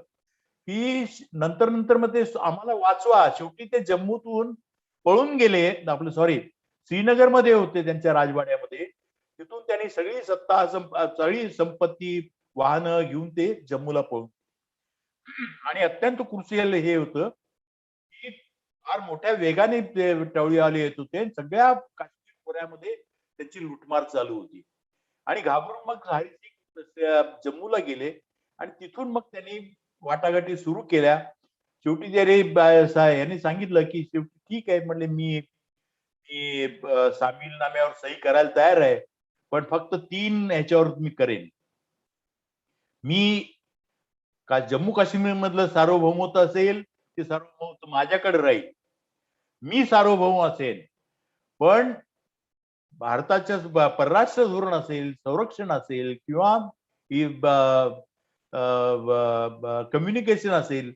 की नंतर नंतर मग ते आम्हाला वाचवा. शेवटी ते जम्मूतून पळून गेले, आपलं सॉरी श्रीनगरमध्ये होते त्यांच्या राजवाड्यामध्ये. तिथून त्यांनी सगळी सत्ता, सगळी संपत्ती, वाहनं घेऊन ते जम्मूला पळून. आणि अत्यंत क्रुशियल हे होतं की फार मोठ्या वेगाने टवळीवाले येत होते, सगळ्या काश्मीर खोऱ्यामध्ये त्यांची लुटमार चालू होती. आणि घाबरून मग हरिसिंग जम्मूला गेले आणि तिथून मग त्यांनी वाटाघाटी सुरू केल्या. शेवटी त्यांनी यांनी सांगितलं की शेवटी ठीक आहे, म्हणले मी सामीलनाम्यावर सही करायला तयार आहे, पण फक्त 3 ह्याच्यावर मी करेन. मी का जम्मू काश्मीर मधलं सार्वभौमत्व असेल, ते सार्वभौमत्व माझ्याकडे राहील, मी सार्वभौम असेल, पण भारताच्या परराष्ट्र धोरण असेल, संरक्षण असेल किंवा कम्युनिकेशन असेल,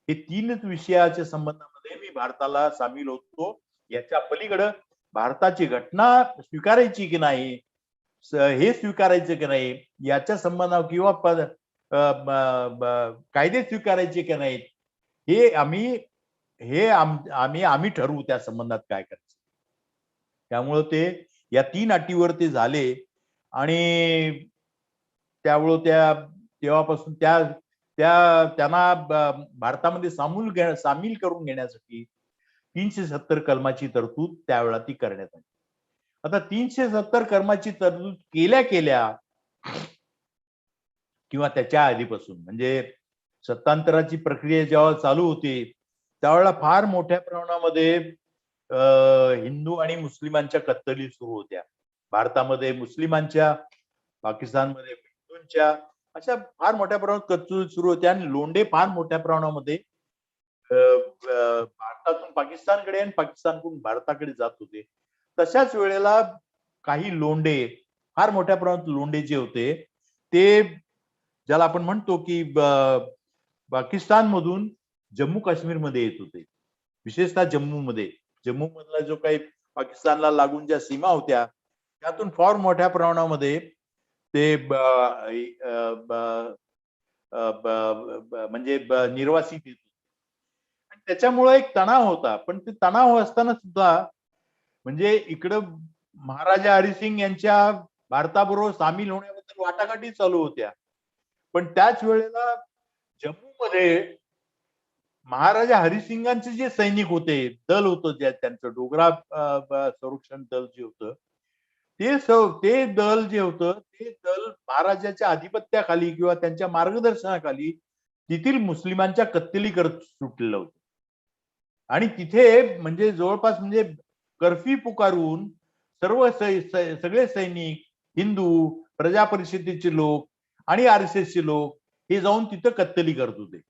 हे 3च विषयाच्या संबंधामध्ये मी भारताला सामील होतो. याच्या पलीकडे भारताची घटना स्वीकारायची की नाही, हे स्वीकारायचं की नाही, याच्या संबंधावर किंवा कायदे स्वीकारायचे की नाहीत, हे आम्ही ठरवू त्या संबंधात काय करायचं. त्यामुळं ते या 3 अटीवर ते झाले. आणि त्यामुळं तेव्हापासून त्यांना भारतामध्ये सामील करून घेण्यासाठी 370 कलमाची तरतूद त्यावेळेला ती करण्यात आली. आता 370 कलमाची तरतूद केल्या किंवा त्याच्या आधीपासून, म्हणजे सत्तांतराची प्रक्रिया जेव्हा चालू होती त्यावेळेला फार मोठ्या प्रमाणामध्ये हिंदू आणि मुस्लिमांच्या कत्तली सुरू होत्या. भारतामध्ये मुस्लिमांच्या, पाकिस्तानमध्ये हिंदूंच्या, अशा फार मोठ्या प्रमाणात कत्तली सुरू होत्या. आणि लोंढे फार मोठ्या प्रमाणामध्ये भारतातून पाकिस्तानकडे आणि पाकिस्तानकडून भारताकडे जात होते. तशाच वेळेला काही लोंढे, फार मोठ्या प्रमाणात लोंढे जे होते ते, ज्याला आपण म्हणतो की पाकिस्तान मधून जम्मू काश्मीर मध्ये येत होते, विशेषतः जम्मू मधला जो काही पाकिस्तानला लागून ज्या सीमा होत्या त्यातून फार मोठ्या प्रमाणामध्ये ते म्हणजे निर्वासित येत होते. आणि त्याच्यामुळे एक तणाव होता. पण ते तणाव असताना सुद्धा, म्हणजे इकडं महाराजा हरिसिंग यांच्या भारताबरोबर सामील होण्याबद्दल वाटाघाटी चालू होत्या, पण त्याच वेळेला जम्मूमध्ये महाराजा हरिसिंगांचे जे सैनिक होते, दल होतं जे त्यांचं डोगरा संरक्षण दल जे होतं, ते दल जे होतं ते दल महाराजाच्या आधिपत्याखाली किंवा त्यांच्या मार्गदर्शनाखाली तेथील मुस्लिमांच्या कत्तली करत सुटलेलं होतं. आणि तिथे म्हणजे जवळपास म्हणजे कर्फ्यू पुकारून सर्व सगळे सैनिक, हिंदू, प्रजा परिषदेचे लोक आणि RSSचे लोक हे जाऊन तिथं कत्तली करत होते.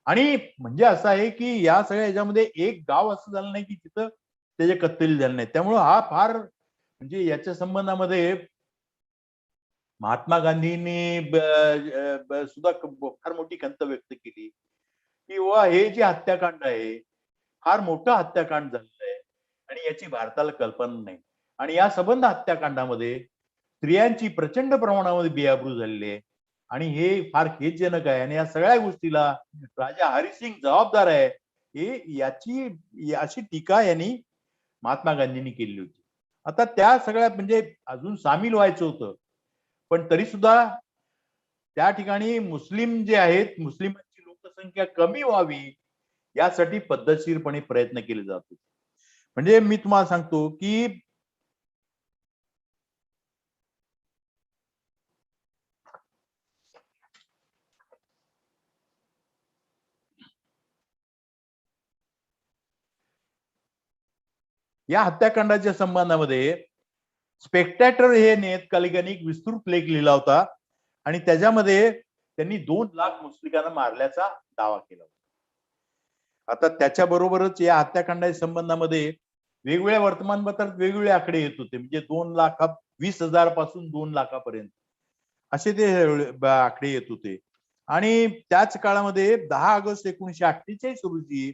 आणि म्हणजे असं आहे की या सगळ्या ह्याच्यामध्ये एक गाव असं झालं नाही की तिथं त्याच्या कत्तली झालं नाही. त्यामुळं हा फार म्हणजे याच्या संबंधामध्ये महात्मा गांधींनी सुद्धा फार मोठी खंत व्यक्त केली की हे जे हत्याकांड आहे फार मोठं हत्याकांड झालेलं आहे आणि याची भारताला कल्पना नाही. आणि या संबंध हत्याकांडामध्ये स्त्रियांची प्रचंड प्रमाणामध्ये बेआबरू झालेली आहे आणि हे फार खेदजनक आहे. आणि या सगळ्या गोष्टीला राजा हरिसिंग जबाबदार आहे हे याची अशी टीका यांनी महात्मा गांधींनी केली होती. आता त्या सगळ्या म्हणजे अजून सामील व्हायचं होतं, पण तरी सुद्धा त्या ठिकाणी मुस्लिम जे आहेत, मुस्लिमांची लोकसंख्या कमी व्हावी यासाठी पद्धतशीरपणे प्रयत्न केले जात होते. म्हणजे मी तुम्हाला सांगतो की या हत्याकांडाच्या संबंधामध्ये स्पेक्टॅटर हे नियतकालिकाने एक विस्तृत लेख लिहिला होता आणि त्याच्यामध्ये त्यांनी 2 लाख मुस्लिमांना मारल्याचा दावा केला होता. आता त्याच्याबरोबरच या हत्याकांडाच्या संबंधामध्ये वेगवेगळ्या वर्तमानपत्रात वेगवेगळे आकडे येत होते. म्हणजे 2,20,000 पासून 2 लाखापर्यंत असे ते आकडे येत होते. आणि त्याच काळामध्ये 10 ऑगस्ट 1948 रोजी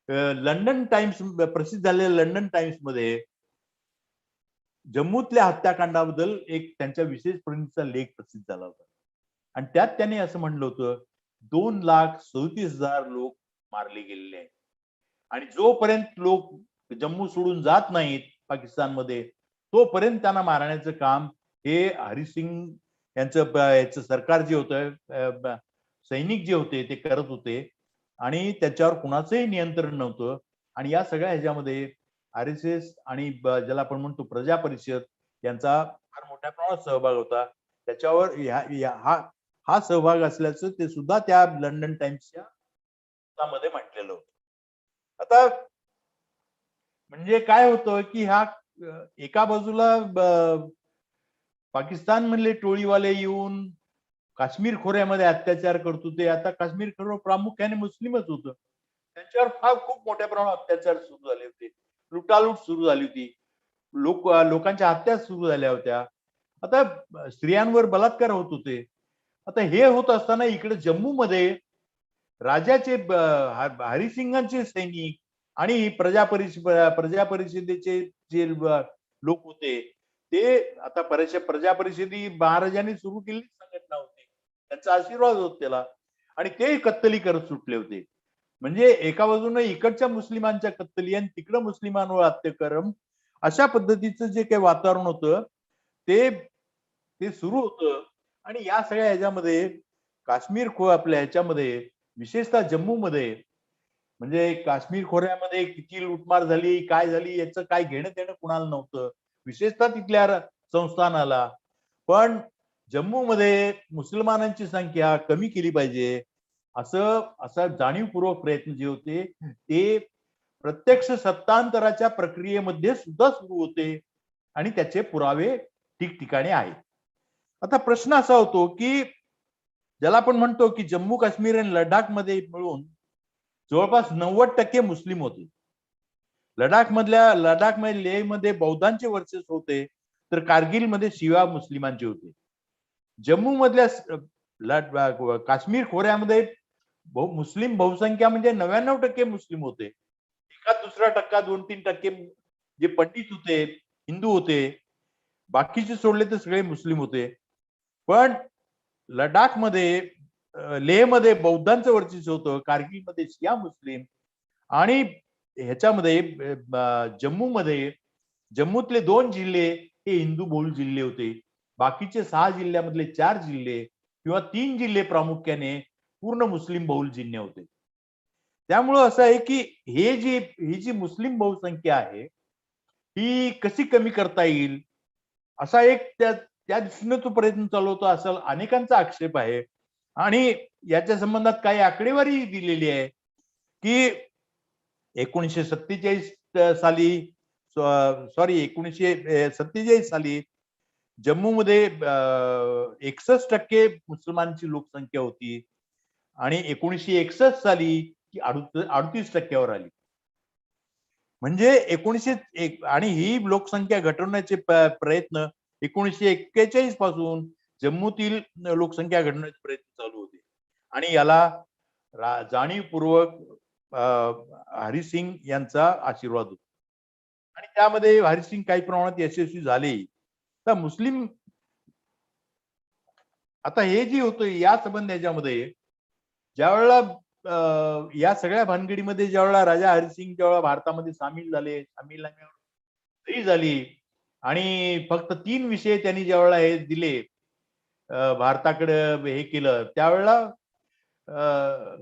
लंडन टाइम्स, प्रसिद्ध झालेल्या लंडन टाइम्स मध्ये जम्मूतल्या हत्याकांडाबद्दल एक त्यांच्या विशेष प्रणीतीचा लेख प्रसिद्ध झाला होता. आणि त्यात त्यांनी असं म्हणलं होतं 2,37,000 लोक मारले गेलेले आहेत आणि जोपर्यंत लोक जम्मू सोडून जात नाहीत पाकिस्तानमध्ये तोपर्यंत त्यांना मारण्याचं काम हे हरिसिंग यांचं सरकार जे होतं, सैनिक जे होते ते करत होते आणि त्याच्यावर कुणाचंही नियंत्रण नव्हतं. आणि या सगळ्या ह्याच्यामध्ये RSS आणि ज्याला आपण म्हणतो प्रजा परिषद यांचा फार मोठ्या प्रमाणात सहभाग होता. त्याच्यावर हा सहभाग असल्याचं ते सुद्धा त्या लंडन टाइम्सच्या मध्ये म्हटलेलं होतं. आता म्हणजे काय होतं की एका बाजूला पाकिस्तान मधले टोळीवाले येऊन काश्मीर खोऱ्यामध्ये अत्याचार करत होते. आता काश्मीर खोरं प्रामुख्याने मुस्लिमच होतं. त्यांच्यावर खूप मोठ्या प्रमाणात अत्याचार सुरू झाले होते, लुटालूट सुरू झाली होती, लोकांच्या हत्या सुरू झाल्या होत्या. आता स्त्रियांवर बलात्कार होत होते. आता हे होत असताना इकडे जम्मू मध्ये राजाचे हरिसिंगांचे सैनिक आणि प्रजा परिषदेचे जे लोक होते ते आता प्रजा परिषदी महाराजांनी सुरू केलेली संघटना होती, त्यांचा आशीर्वाद होता त्याला आणि ते कत्तली करत सुटले होते. म्हणजे एका बाजूने इकडच्या मुस्लिमांच्या कत्तली आणि तिकडं मुस्लिमांवर अत्याक्रम अशा पद्धतीचं जे काही वातावरण होतं ते सुरू होतं. आणि या सगळ्या ह्याच्यामध्ये काश्मीर आपल्या ह्याच्यामध्ये विशेषतः जम्मू मध्ये म्हणजे काश्मीर खोऱ्यामध्ये किती लुटमार झाली काय झाली याचं काय घेणं देणं कुणाला नव्हतं, विशेषतः तिथल्या संस्थानाला. पण जम्मू मध्ये मुसलमानांची संख्या कमी केली पाहिजे असा जाणीवपूर्वक प्रयत्न जे होते ते प्रत्यक्ष सत्तांतराच्या प्रक्रियेमध्ये सुद्धा सुरू होते आणि त्याचे पुरावे ठिकठिकाणी आहेत. आता प्रश्न असा होतो की ज्याला आपण म्हणतो की जम्मू काश्मीर आणि लडाख मध्ये मिळून जवळपास 90% मुस्लिम होते. लडाखमध्ये लेह मध्ये बौद्धांचे वर्चस्व होते तर कारगिल मध्ये शिया मुस्लिमांचे होते. जम्मू मधल्या काश्मीर खोऱ्यामध्ये मुस्लिम बहुसंख्या म्हणजे 99% मुस्लिम होते. 1-2% 2-3% जे पंडित होते हिंदू होते, बाकीचे सोडले तर सगळे मुस्लिम होते. पण लडाख मध्ये लेह मध्ये बौद्धांचं वर्चस्व होतं, कारगिल मध्ये शिया मुस्लिम आणि ह्याच्यामध्ये जम्मूतले 2 जिल्हे हे हिंदू बहुल जिल्हे होते. बाकीचे 6 जिल्ह्यामधले 4 जिल्हे किंवा 3 जिल्हे प्रामुख्याने पूर्ण मुस्लिम बहुल जिल्हे होते. त्यामुळं असं आहे की ही जी मुस्लिम बहुसंख्या आहे ही कशी कमी करता येईल असा एक त्या दृष्टीने तो प्रयत्न चालवतो असा अनेकांचा आक्षेप आहे. आणि याच्या संबंधात काही आकडेवारी दिलेली आहे की 1947 साली 1947 साली जम्मूमध्ये 61% मुसलमानांची लोकसंख्या होती आणि 1961 साली ती 38% आली. म्हणजे 1901 आणि ही लोकसंख्या घटवण्याचे प्रयत्न 1941 पासून जम्मूतील लोकसंख्या घटवण्याचे प्रयत्न चालू होते आणि याला जाणीवपूर्वक हरिसिंग यांचा आशीर्वाद होता आणि त्यामध्ये हरिसिंग काही प्रमाणात यशस्वी झाले. तर मुस्लिम आता हे जे होतं या संबंध याच्यामध्ये ज्या वेळेला या सगळ्या भानगडीमध्ये ज्यावेळेला राजा हरिसिंग ज्यावेळेला भारतामध्ये सामील झाली आणि फक्त 3 विषय त्यांनी ज्यावेळेला हे दिले भारताकडे हे केलं त्यावेळेला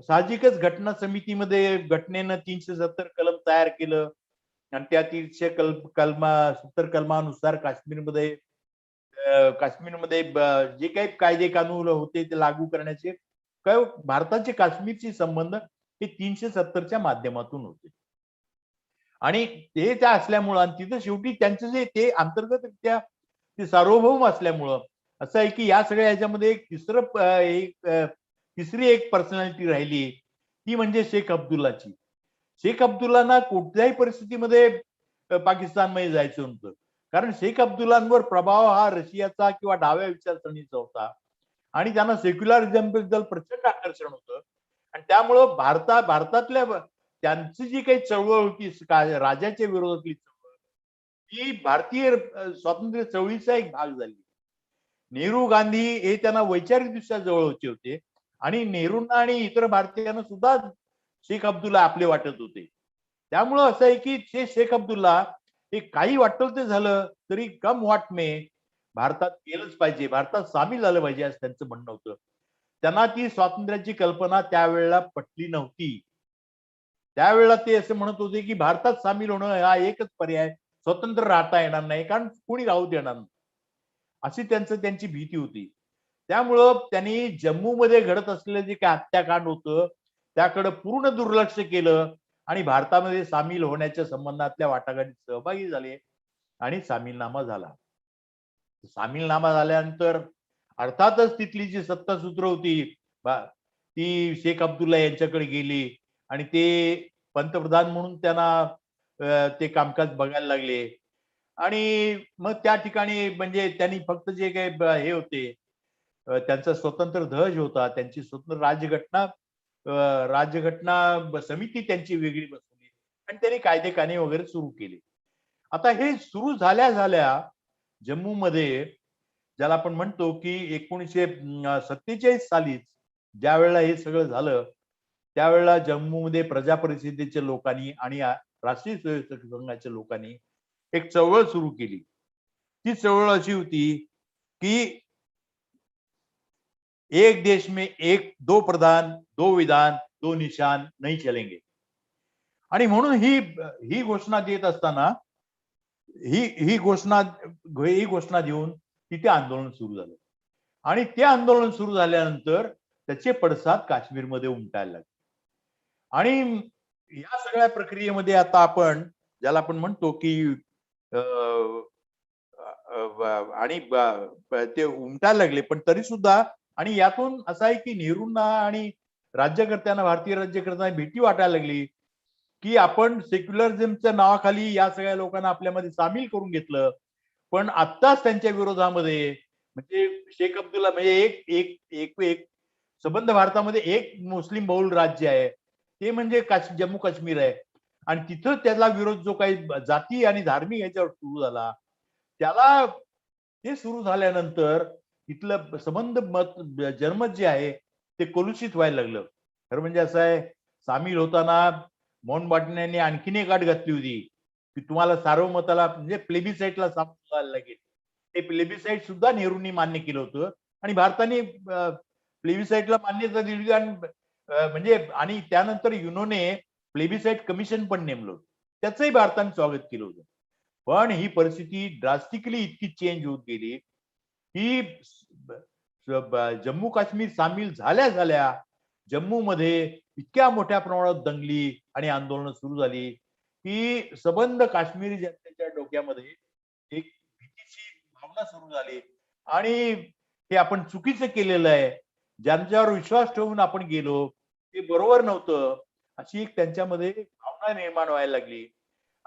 साहजिकच घटना समितीमध्ये घटनेनं 370 कलम तयार केलं आणि त्या 370 कलमानुसार काश्मीरमध्ये जे काही कायदे कानून होते ते लागू करण्याचे भारताचे काश्मीरचे संबंध हे 370च्या माध्यमातून होते आणि ते त्या असल्यामुळं आणि तिथं शेवटी त्यांचं जे ते अंतर्गतरित्या ते सार्वभौम असल्यामुळं असं आहे की या सगळ्या ह्याच्यामध्ये तिसरी एक पर्सनॅलिटी राहिली ती म्हणजे शेख अब्दुल्लाची. शेख अब्दुल्लांना कुठल्याही परिस्थितीमध्ये पाकिस्तानमध्ये जायचं नव्हतं कारण शेख अब्दुल्लांवर प्रभाव हा रशियाचा किंवा डाव्या विचारसरणीचा होता आणि त्यांना सेक्युलरिझम बद्दल प्रचंड आकर्षण होतं आणि त्यामुळं भारतातल्या त्यांची जी काही चळवळ होती राजाच्या विरोधातली चळवळ ही भारतीय स्वातंत्र्य चळवळीचा एक भाग झाली. नेहरू गांधी हे त्यांना वैचारिकदृष्ट्या जवळचे होते आणि नेहरूंना आणि इतर भारतीयांना सुद्धा शेख अब्दुल्ला आपले वाटत होते. त्यामुळं असं आहे की शेख अब्दुल्ला हे काही वाटलं ते झालं तरी कम वाट में भारतात केलंच पाहिजे, भारतात सामील झालं पाहिजे असं त्यांचं म्हणणं होतं. त्यांना ती स्वातंत्र्याची कल्पना त्यावेळेला पटली नव्हती. त्यावेळेला ते असं म्हणत होते की भारतात सामील होणं हा एकच पर्याय, स्वतंत्र राहता येणार नाही कारण कोणी राहू देणार नाही अशी त्यांची भीती होती. त्यामुळं त्यांनी जम्मूमध्ये घडत असलेलं जे काही हत्याकांड होतं त्याकडे पूर्ण दुर्लक्ष केलं आणि भारतामध्ये सामील होण्याच्या संबंधातल्या वाटाघाटीत सहभागी झाले आणि सामीलनामा झाला. सामीलनामा झाल्यानंतर अर्थातच तिथली जी सत्तासूत्र होती ती शेख अब्दुल्ला यांच्याकडे गेली आणि ते पंतप्रधान म्हणून त्यांना ते कामकाज बघायला लागले आणि मग त्या ठिकाणी म्हणजे त्यांनी फक्त जे काही हे होते त्यांचा स्वतंत्र ध्वज होता, त्यांची स्वतंत्र राजघटना समिती त्यांची वेगळी बसवली आणि त्यांनी कायदे कानून वगैरे सुरू केले. आता हे सुरू झाल्या जम्मूमध्ये ज्याला आपण म्हणतो की 1947 सालीच ज्या वेळेला हे सगळं झालं त्यावेळेला जम्मूमध्ये प्रजा परिषदेच्या लोकांनी आणि राष्ट्रीय स्वयंसेवक संघाच्या लोकांनी एक चळवळ सुरू केली. ती चळवळ अशी होती की एक देश में दो प्रधान, दो विधान, दो निशान नहीं चलेंगे आणि म्हणून ही घोषणा देत असताना ही घोषणा देऊन तिथे आंदोलन सुरू झालं आणि ते आंदोलन सुरू झाल्यानंतर त्याचे पडसाद काश्मीरमध्ये उमटायला लागले आणि या सगळ्या प्रक्रियेमध्ये आता आपण ज्याला आपण म्हणतो की आणि ते उमटायला लागले पण तरी सुद्धा आणि यातून असं आहे की नेहरूंना आणि राज्यकर्त्यांना भारतीय राज्यकर्त्यांना भीती वाटायला लागली की आपण सेक्युलरिझमच्या नावाखाली या सगळ्या लोकांना आपल्यामध्ये सामील करून घेतलं पण आत्ताच त्यांच्या विरोधामध्ये म्हणजे शेख अब्दुल्ला म्हणजे एक संबंध भारतामध्ये एक मुस्लिम बहुल राज्य आहे ते म्हणजे जम्मू काश्मीर आहे आणि तिथं त्याला विरोध जो काही जाती आणि धार्मिक याच्यावर सुरू झाला त्याला ते सुरू झाल्यानंतर तिथलं संबंध जनमत जे आहे ते कलुषित व्हायला लागलं. खरं म्हणजे असं आहे सामील होताना माउंटबॅटन यांनी आणखीन एक अट घातली होती की तुम्हाला सार्वमताला म्हणजे प्लेबिसाईटला सामील व्हायला लागेल. ते प्लेबिसाईट सुद्धा नेहरूंनी मान्य केलं होतं आणि भारताने प्लेबिसाईटला मान्यता दिली आणि म्हणजे आणि त्यानंतर युनोने प्लेबिसाइड कमिशन पण नेमलं, त्याचंही भारताने स्वागत केलं होतं. पण ही परिस्थिती ड्रास्टिकली इतकी चेंज होत गेली की जम्मू काश्मीर सामील झाल्या जम्मू मध्ये इतक्या मोठ्या प्रमाणात दंगली आणि आंदोलनं सुरू झाली की सबंध काश्मीरी जनतेच्या डोक्यामध्ये एक भीतीची भावना सुरू झाली आणि हे आपण चुकीचं केलेलं आहे, ज्यांच्यावर विश्वास ठेवून आपण गेलो ते बरोबर नव्हतं, अशी एक त्यांच्यामध्ये भावना निर्माण व्हायला लागली.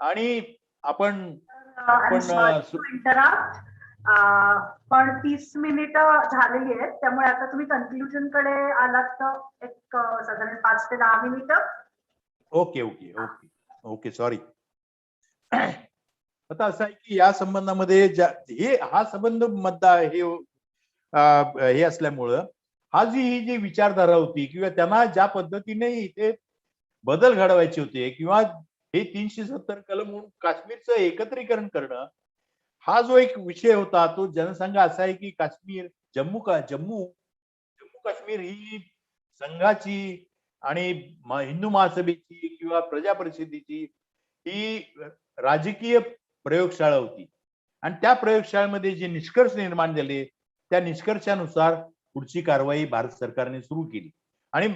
आणि आपण इंटरप्ट, पण 30 मिनिटं झालेली आहेत, त्यामुळे आता तुम्ही कन्क्लुजन कडे आलात तर एक साधारण 5 ते 10 मिनिटं. Okay okay okay okay sorry. आता असं आहे की या संबंधामध्ये हे हा संबंध मधला हे असल्यामुळं ही जी विचारधारा होती किंवा त्यांना ज्या पद्धतीने इथे बदल घडवायचे होते किंवा हे 370 कलम म्हणून काश्मीरचं एकत्रीकरण करणं, हा जो एक विषय होता तो जनसंघ असा आहे की जम्मू काश्मीर ही संघाची आणि हिंदू महासभेची किंवा प्रजा परिषदेची ही राजकीय प्रयोगशाळा होती आणि त्या प्रयोगशाळेमध्ये जे निष्कर्ष निर्माण झाले त्या निष्कर्षानुसार पुढची कारवाई भारत सरकारने सुरू केली आणि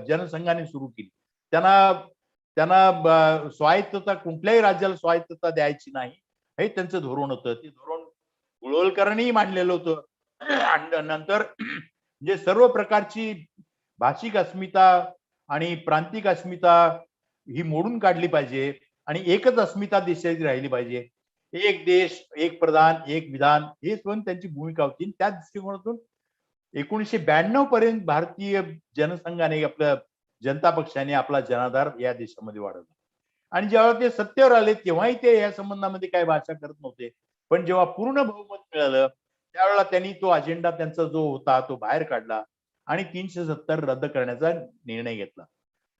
जनसंघाने सुरू केली. त्यांना स्वायत्तता, कुठल्याही राज्याला स्वायत्तता द्यायची नाही हे त्यांचं धोरण होतं. ते धोरण कुळवलकरांनीही मांडलेलं होतं. आणि नंतर जे सर्व प्रकारची भाषिक अस्मिता आणि प्रांतिक अस्मिता ही मोडून काढली पाहिजे आणि एकच अस्मिता देशाची राहिली पाहिजे. एक देश, एक प्रधान, एक विधान, हे पण त्यांची भूमिका होती. त्या दृष्टिकोनातून 1992 पर्यंत भारतीय जनसंघाने, आपल्या जनता पक्षाने आपला जनाधार या देशामध्ये वाढवला आणि जेव्हा ते सत्तेवर आले तेव्हाही ते या संबंधामध्ये काही भाषा करत नव्हते. पण जेव्हा पूर्ण बहुमत मिळालं त्यावेळेला त्यांनी तो अजेंडा त्यांचा जो होता तो बाहेर काढला आणि 370 रद्द करण्याचा निर्णय घेतला.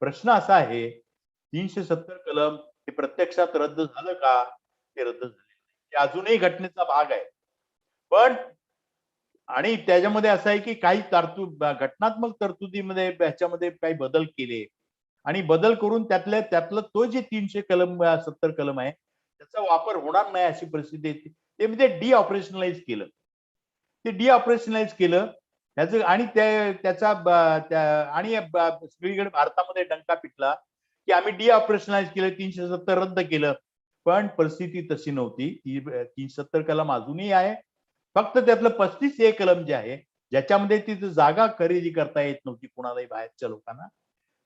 प्रश्न असा आहे, 370 कलम हे प्रत्यक्षात रद्द झालं का? ते रद्द झाले, ते अजूनही घटनेचा भाग आहे. पण आणि त्याच्यामध्ये असं आहे की काही घटनात्मक तरतुदीमध्ये ह्याच्यामध्ये काही बदल केले आणि बदल करून त्यातलं तो जे 370 कलम आहे त्याचा वापर होणार नाही अशी परिस्थिती येते. ते म्हणजे डीऑपरेशनलाइज केलं. ते डीऑपरेशनलाइज केलं त्याचं आणि त्याचा आणि सगळीकडे भारतामध्ये डंका पिटला की आम्ही डीऑपरेशनलाइज केलं, 370 रद्द केलं. पण परिस्थिती तशी नव्हती. 370 कलम अजूनही आहे. फक्त त्यातलं 35A कलम जे आहे ज्याच्यामध्ये तिथं जागा खरेदी करता येत नव्हती, कुणालाही बाहेरच्या लोकांना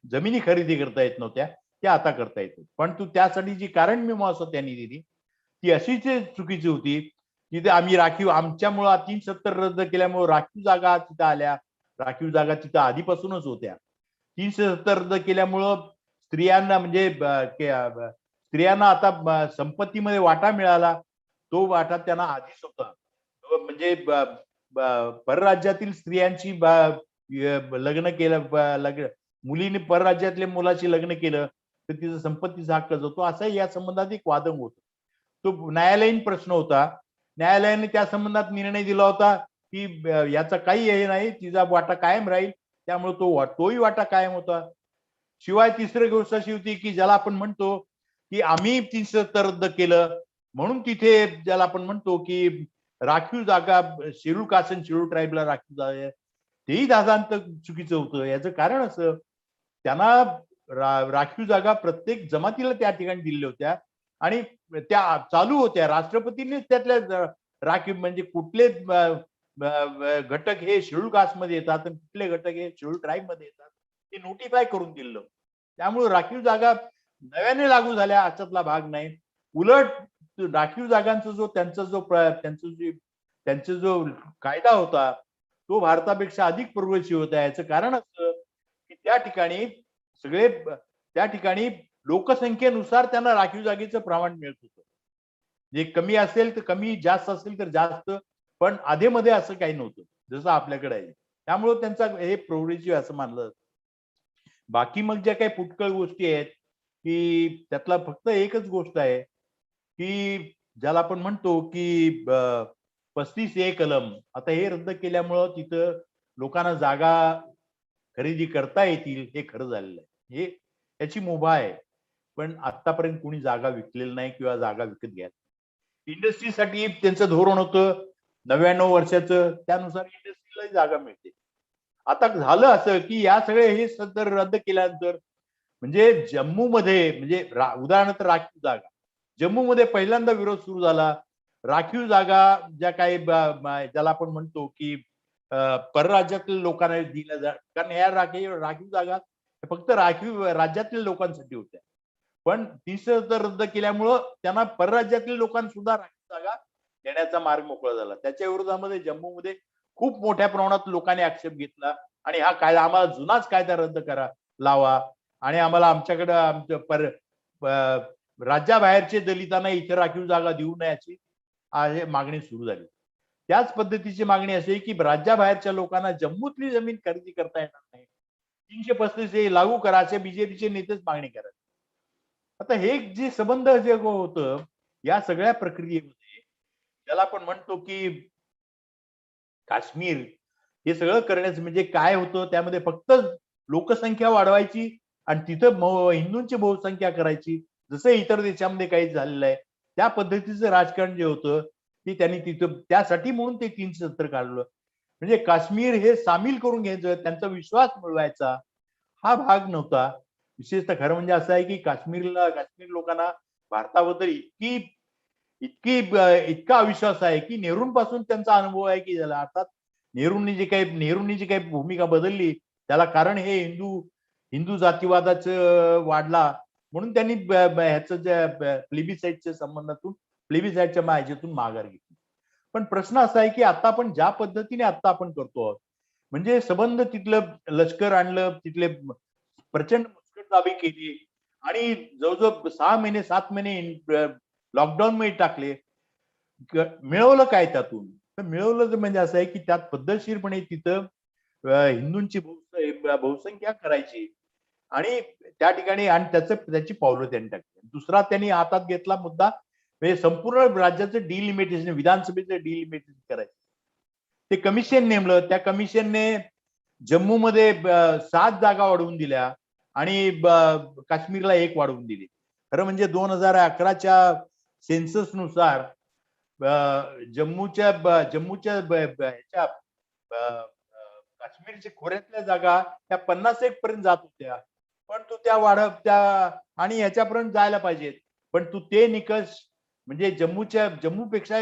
जमिनी खरेदी करता येत नव्हत्या, त्या आता करता येतात. पण त्यासाठी जी कारण मीमांसा त्यांनी दिली ती अशीच चुकीची होती. तिथे आम्ही आमच्यामुळे 370 रद्द केल्यामुळे राखीव जागा तिथं आल्या. राखीव जागा तिथं आधीपासूनच होत्या. 370 रद्द केल्यामुळं स्त्रियांना म्हणजे स्त्रियांना आता संपत्तीमध्ये वाटा मिळाला. तो वाटा त्यांना आधीच होता. म्हणजे परराज्यातील स्त्रियांची लग्न केलं, मुलीने परराज्यातल्या मुलाशी लग्न केलं तर तिचा संपत्तीचा हक्क जातो, असा या संबंधात एक वादंग होता. तो न्यायालयीन प्रश्न होता. न्यायालयाने त्या संबंधात निर्णय दिला होता की याचा काही हे नाही, तिचा वाटा कायम राहील, त्यामुळे तोही वाटा कायम होता. शिवाय तिसरी गोष्ट अशी होती की ज्याला आपण म्हणतो की आम्ही 370 रद्द केलं म्हणून तिथे ज्याला आपण म्हणतो की राखीव जागा शेड्यूल कास्ट आणि शेड्यूल ट्राईबला राखीव जागा, तेही दादांत चुकीचं होतं. याचं कारण असं, त्यांना राखीव जागा प्रत्येक जमातीला त्या ठिकाणी दिलेल्या होत्या आणि त्या चालू होत्या. राष्ट्रपतींनीच त्यातल्या राखीव म्हणजे कुठले घटक हे शेड्यूल कास्ट मध्ये येतात आणि कुठले घटक हे शेड्यूल ट्राईब मध्ये येतात हे नोटिफाय करून दिलं. त्यामुळे राखीव जागा नव्याने लागू झाल्या अशातला भाग नाही. उलट राखीव जागांचा त्यांचा जो कायदा होता तो भारतापेक्षा अधिक प्रोग्रेसिव्ह होता. याचं कारण असं की त्या ठिकाणी लोकसंख्येनुसार त्यांना राखीव जागेचं प्रमाण मिळत होतं. जे कमी असेल तर कमी, जास्त असेल तर जास्त, पण आधेमध्ये असं काही नव्हतं जसं आपल्याकडे आहे. त्यामुळे त्यांचा हे प्रोग्रेसिव्ह असं मानलं जातं. बाकी मग ज्या काही पुष्कळ गोष्टी आहेत की त्यातला फक्त एकच गोष्ट आहे की ज्याला आपण म्हणतो की 35A कलम आता हे रद्द केल्यामुळं तिथं लोकांना जागा खरेदी करता येतील हे खरं झालेलं आहे. हे त्याची मुभा आहे. पण आतापर्यंत कोणी जागा विकलेली नाही किंवा जागा विकत घ्यायला. इंडस्ट्रीसाठी त्यांचं धोरण होतं 99 वर्षाचं, त्यानुसार इंडस्ट्रीला जागा मिळते. आता झालं असं की या सगळे हे सदर रद्द केल्यानंतर म्हणजे जम्मूमध्ये म्हणजे उदाहरणार्थ राखीव जागा, जम्मूमध्ये पहिल्यांदा विरोध सुरू झाला. राखीव जागा ज्या काही ज्याला आपण म्हणतो की परराज्यातील लोकांना दिल्या जात, कारण या राखीव जागा फक्त राखीव राज्यातील लोकांसाठी होत्या. पण तीच रद्द केल्यामुळं त्यांना परराज्यातील लोकांना सुद्धा राखीव जागा देण्याचा मार्ग मोकळा झाला. त्याच्या विरोधामध्ये जम्मूमध्ये खूप मोठ्या प्रमाणात लोकांनी आक्षेप घेतला आणि हा कायदा आम्हाला जुनाच कायदा रद्द करा लावा आणि आम्हाला आमच्याकडे आमच्या राज्याबाहेरचे दलितांना इथे राखीव जागा देऊ नयाची मागणी सुरू झाली. त्याच पद्धतीची मागणी अशी आहे की राज्याबाहेरच्या लोकांना जम्मूतली जमीन खरेदी करता येणार नाही, 335 हे लागू करा असे बीजेपीचे नेतेच मागणी करत. आता हे जे संबंध जे होतं या सगळ्या प्रक्रियेमध्ये ज्याला आपण म्हणतो की काश्मीर हे सगळं करण्याचं म्हणजे काय होतं, त्यामध्ये फक्त लोकसंख्या वाढवायची आणि तिथं हिंदूंची बहुसंख्या करायची, जसं इतर देशामध्ये काही झालेलं आहे त्या पद्धतीचं राजकारण जे होतं ते त्यांनी तिथं त्यासाठी म्हणून ते 370 काढलं. म्हणजे काश्मीर हे सामील करून घ्यायचं, त्यांचा विश्वास मिळवायचा हा भाग नव्हता. विशेषतः खरं म्हणजे असं आहे की काश्मीर लोकांना भारताबद्दल इतका अविश्वास आहे की नेहरूंपासून त्यांचा अनुभव आहे की ज्याला अर्थात नेहरूंनी जी काही भूमिका बदलली त्याला कारण हे हिंदू जातीवादाचं वाढला म्हणून त्यांनी ह्याचं जे प्लेबिसाईडच्या संबंधातून प्लेबिसाईडच्या ह्याच्यातून माघार घेतली. पण प्रश्न असा आहे की आता आपण ज्या पद्धतीने आता आपण करतो आहोत म्हणजे संबंध तिथलं लष्कर आणलं, तिथले प्रचंड मुस्कटदाबी केली आणि जवळजवळ 6 महिने 7 महिने लॉकडाऊन मध्ये टाकले. मिळवलं काय त्यातून? तर मिळवलं म्हणजे असं आहे की त्यात पद्धतशीरपणे तिथं हिंदूंची बहुसंख्या करायची आणि त्या ठिकाणी आणि त्याची पावलं त्यांनी टाकली. दुसरा त्यांनी हातात घेतला मुद्दा म्हणजे संपूर्ण राज्याचं डिलिमिटेशन, विधानसभेचं डिलिमिटेशन करायचं. ते कमिशन नेमलं, त्या कमिशनने जम्मूमध्ये 7 जागा वाढवून दिल्या आणि काश्मीरला 1 वाढवून दिली. खरं म्हणजे 2011च्या सेन्सस नुसार जम्मूच्या ह्याच्या काश्मीरच्या खोऱ्यातल्या जागा त्या 51 पर्यंत जात होत्या, पण तू त्या आणि ह्याच्यापर्यंत जायला पाहिजेत, पण तू ते निकष म्हणजे जम्मूपेक्षा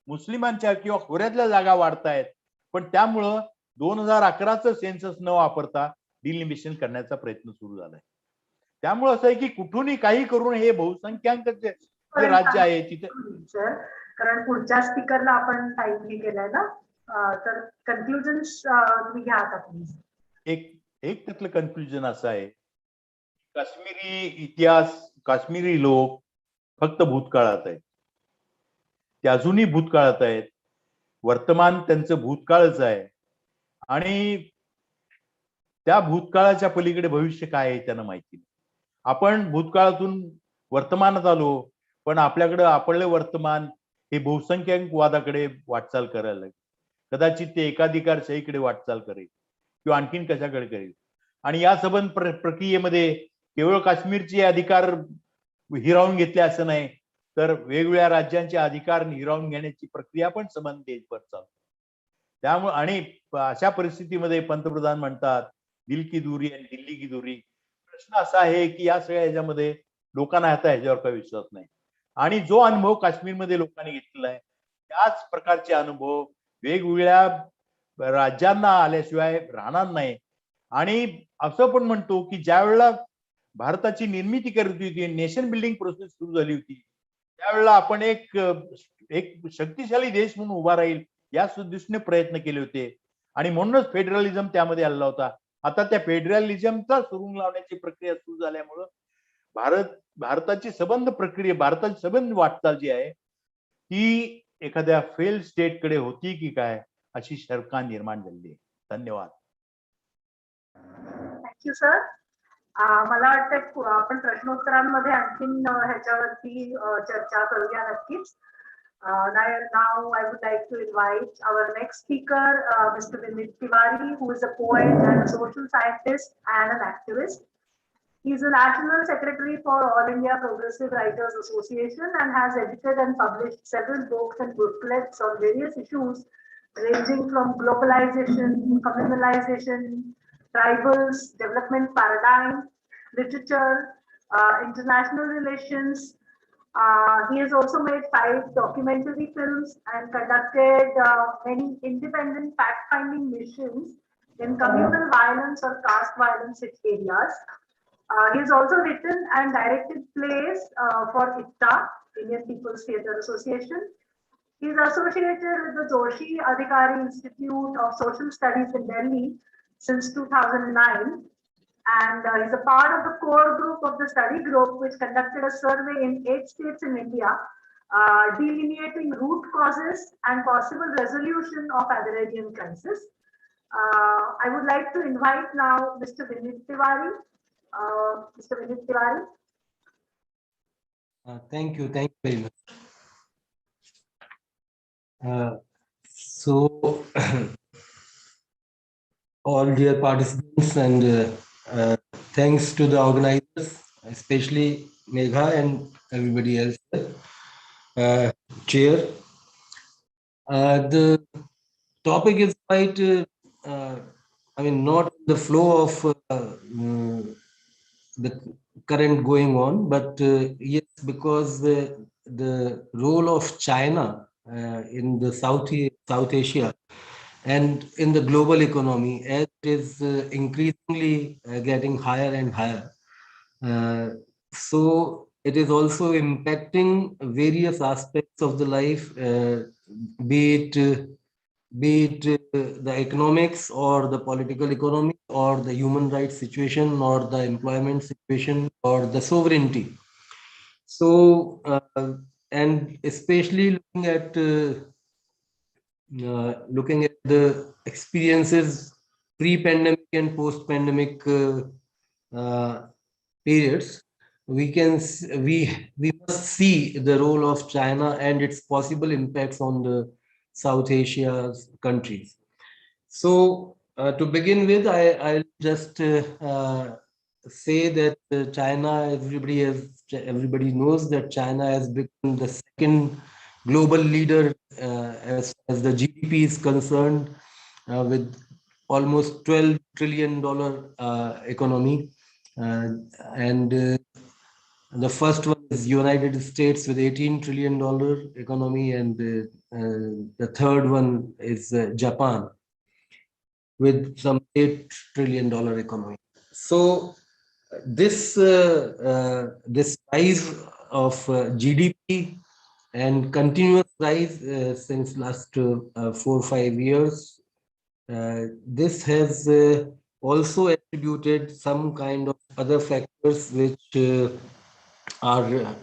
मुस्लिमांच्या किंवा खोऱ्यातल्या जागा वाढतायत, पण त्यामुळं 2011चं सेन्सस न वापरता डिलिमिटेशन करण्याचा प्रयत्न सुरू झालाय. त्यामुळे असं आहे की कुठूनही काही करून हे बहुसंख्याक जे राज्य आहे तिथे, कारण पुढच्या स्पीकरला आपण टाइम केलाय ना, तर कन्क्लुजन तुम्ही घ्या आता प्लीज. एक त्यातलं कन्क्लुजन असं आहे, काश्मीरी इतिहास, काश्मीरी लोक फक्त भूतकाळात आहेत, ते अजूनही भूतकाळात आहेत. वर्तमान त्यांचं भूतकाळच आहे आणि त्या भूतकाळाच्या पलीकडे भविष्य काय आहे त्यांना माहिती नाही. आपण भूतकाळातून वर्तमानात आलो, पण आपल्याकडे आपले वर्तमान हे बहुसंख्याकवादाकडे वाटचाल करायला लागेल. कदाचित ते एकाधिकारशाहीकडे वाटचाल करेल किंवा आणखीन कशाकडे करेल. आणि या सबंध प्रक्रियेमध्ये केवळ काश्मीरचे अधिकार हिरावून घेतले असं नाही, तर वेगवेगळ्या राज्यांचे अधिकार हिरावून घेण्याची प्रक्रिया पण संबंध देशभर चालू. त्यामुळे आणि अशा परिस्थितीमध्ये पंतप्रधान म्हणतात दिल की दूरी आणि दिल्ली की दूरी. प्रश्न असा आहे की या सगळ्या ह्याच्यामध्ये लोकांना आता ह्याच्यावर काही विश्वास नाही आणि जो अनुभव काश्मीरमध्ये लोकांनी घेतलेला आहे त्याच प्रकारचे अनुभव वेगवेगळ्या राज्यांना आल्याशिवाय राहणार नाही. आणि असं पण म्हणतो की ज्या वेळेला भारताची निर्मिती करत होती, नेशन बिल्डिंग प्रोसेस सुरू झाली होती, त्यावेळेला आपण एक शक्तिशाली देश म्हणून उभा राहील या दृष्टीने प्रयत्न केले होते आणि म्हणूनच फेडरलिझम त्यामध्ये आलेला होता. आता त्या फेडरलिझमचा सुरुंग लावण्याची प्रक्रिया सुरू झाल्यामुळं भारताची सबंध वाटचाल जी आहे ती एखाद्या फेल स्टेट कडे होती की काय अशी शंका निर्माण झाली आहे. धन्यवाद. Thank you sir. मला वाटतं आपण प्रश्नोत्तरांमध्ये आणखीन ह्याच्यावरती चर्चा करूया नक्कीच. Now I would like to invite our next speaker, Mr. Vinit Tiwari, who is a poet and a social scientist and an activist. He is the National Secretary for All India Progressive Writers Association and has edited and published several books and booklets on various issues ranging from globalization, communalization, tribals, development paradigm, literature, international relations. He has also made 5 documentary films and conducted many independent fact-finding missions in communal violence or caste violence areas. He has also written and directed plays for IPTA, Indian People's Theatre Association. He is associated with the Joshi Adhikari Institute of Social Studies in Delhi since 2009. And he's a part of the core group of the study group, which conducted a survey in 8 states in India, delineating root causes and possible resolution of agrarian crisis. I would like to invite now Mr. Vinit Tiwari. Mr. Vinit Tiwari. Thank you very much. So, all dear participants, and thanks to the organizers, especially Megha and everybody else, chair. The topic is quite, not the flow of the current going on, but yes, because the role of China in the South Asia and in the global economy, as it is increasingly getting higher and higher. So it is also impacting various aspects of the life, be it the economics or the political economy or the human rights situation or the employment situation or the sovereignty. So, and especially looking at the experiences pre-pandemic and post-pandemic periods, we must see the role of China and its possible impacts on the South Asia's countries. So to begin with, I'll just say that China, everybody knows that China has become the second global leader as the GDP is concerned, with almost $12 trillion economy. And the first one is United States with $18 trillion economy, and the third one is Japan with some $8 trillion economy. So this rise of GDP and continuous rise since last 4 or 5 years, this has also attributed some kind of other factors which are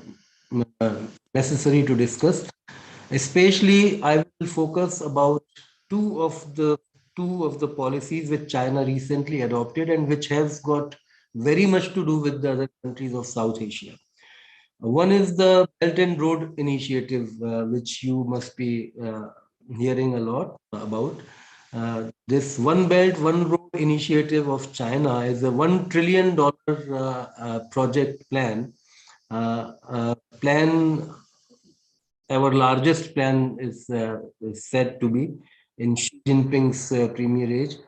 necessary to discuss. Especially, I will focus about two of the policies which China recently adopted and which has got very much to do with the other countries of South Asia. One is the Belt and Road Initiative, which you must be hearing a lot about. This One Belt, One Road initiative of China is a $1 trillion project plan. Our largest plan is said to be in Xi Jinping's premierage.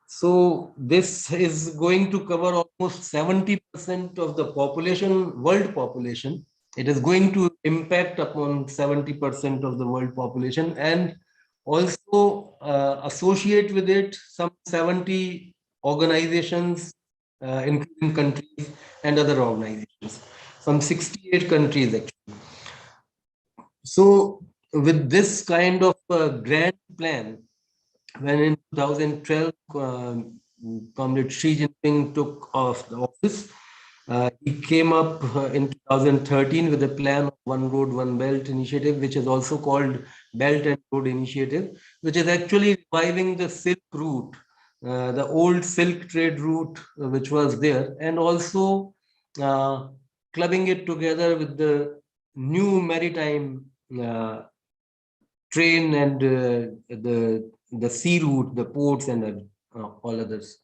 So this is going to cover almost 70% of the population, world population. It is going to impact upon 70% of the world population, and also associate with it some 70 organizations, including countries and other organizations, some 68 countries actually. So with this kind of grand plan, when in 2012, Comrade Xi Jinping took off the office, he came up in 2013 with a plan of One Road, One Belt initiative, which is also called Belt and Road Initiative, which is actually reviving the Silk route, the old Silk trade route which was there, and also clubbing it together with the new maritime train and the sea route, the ports and all others.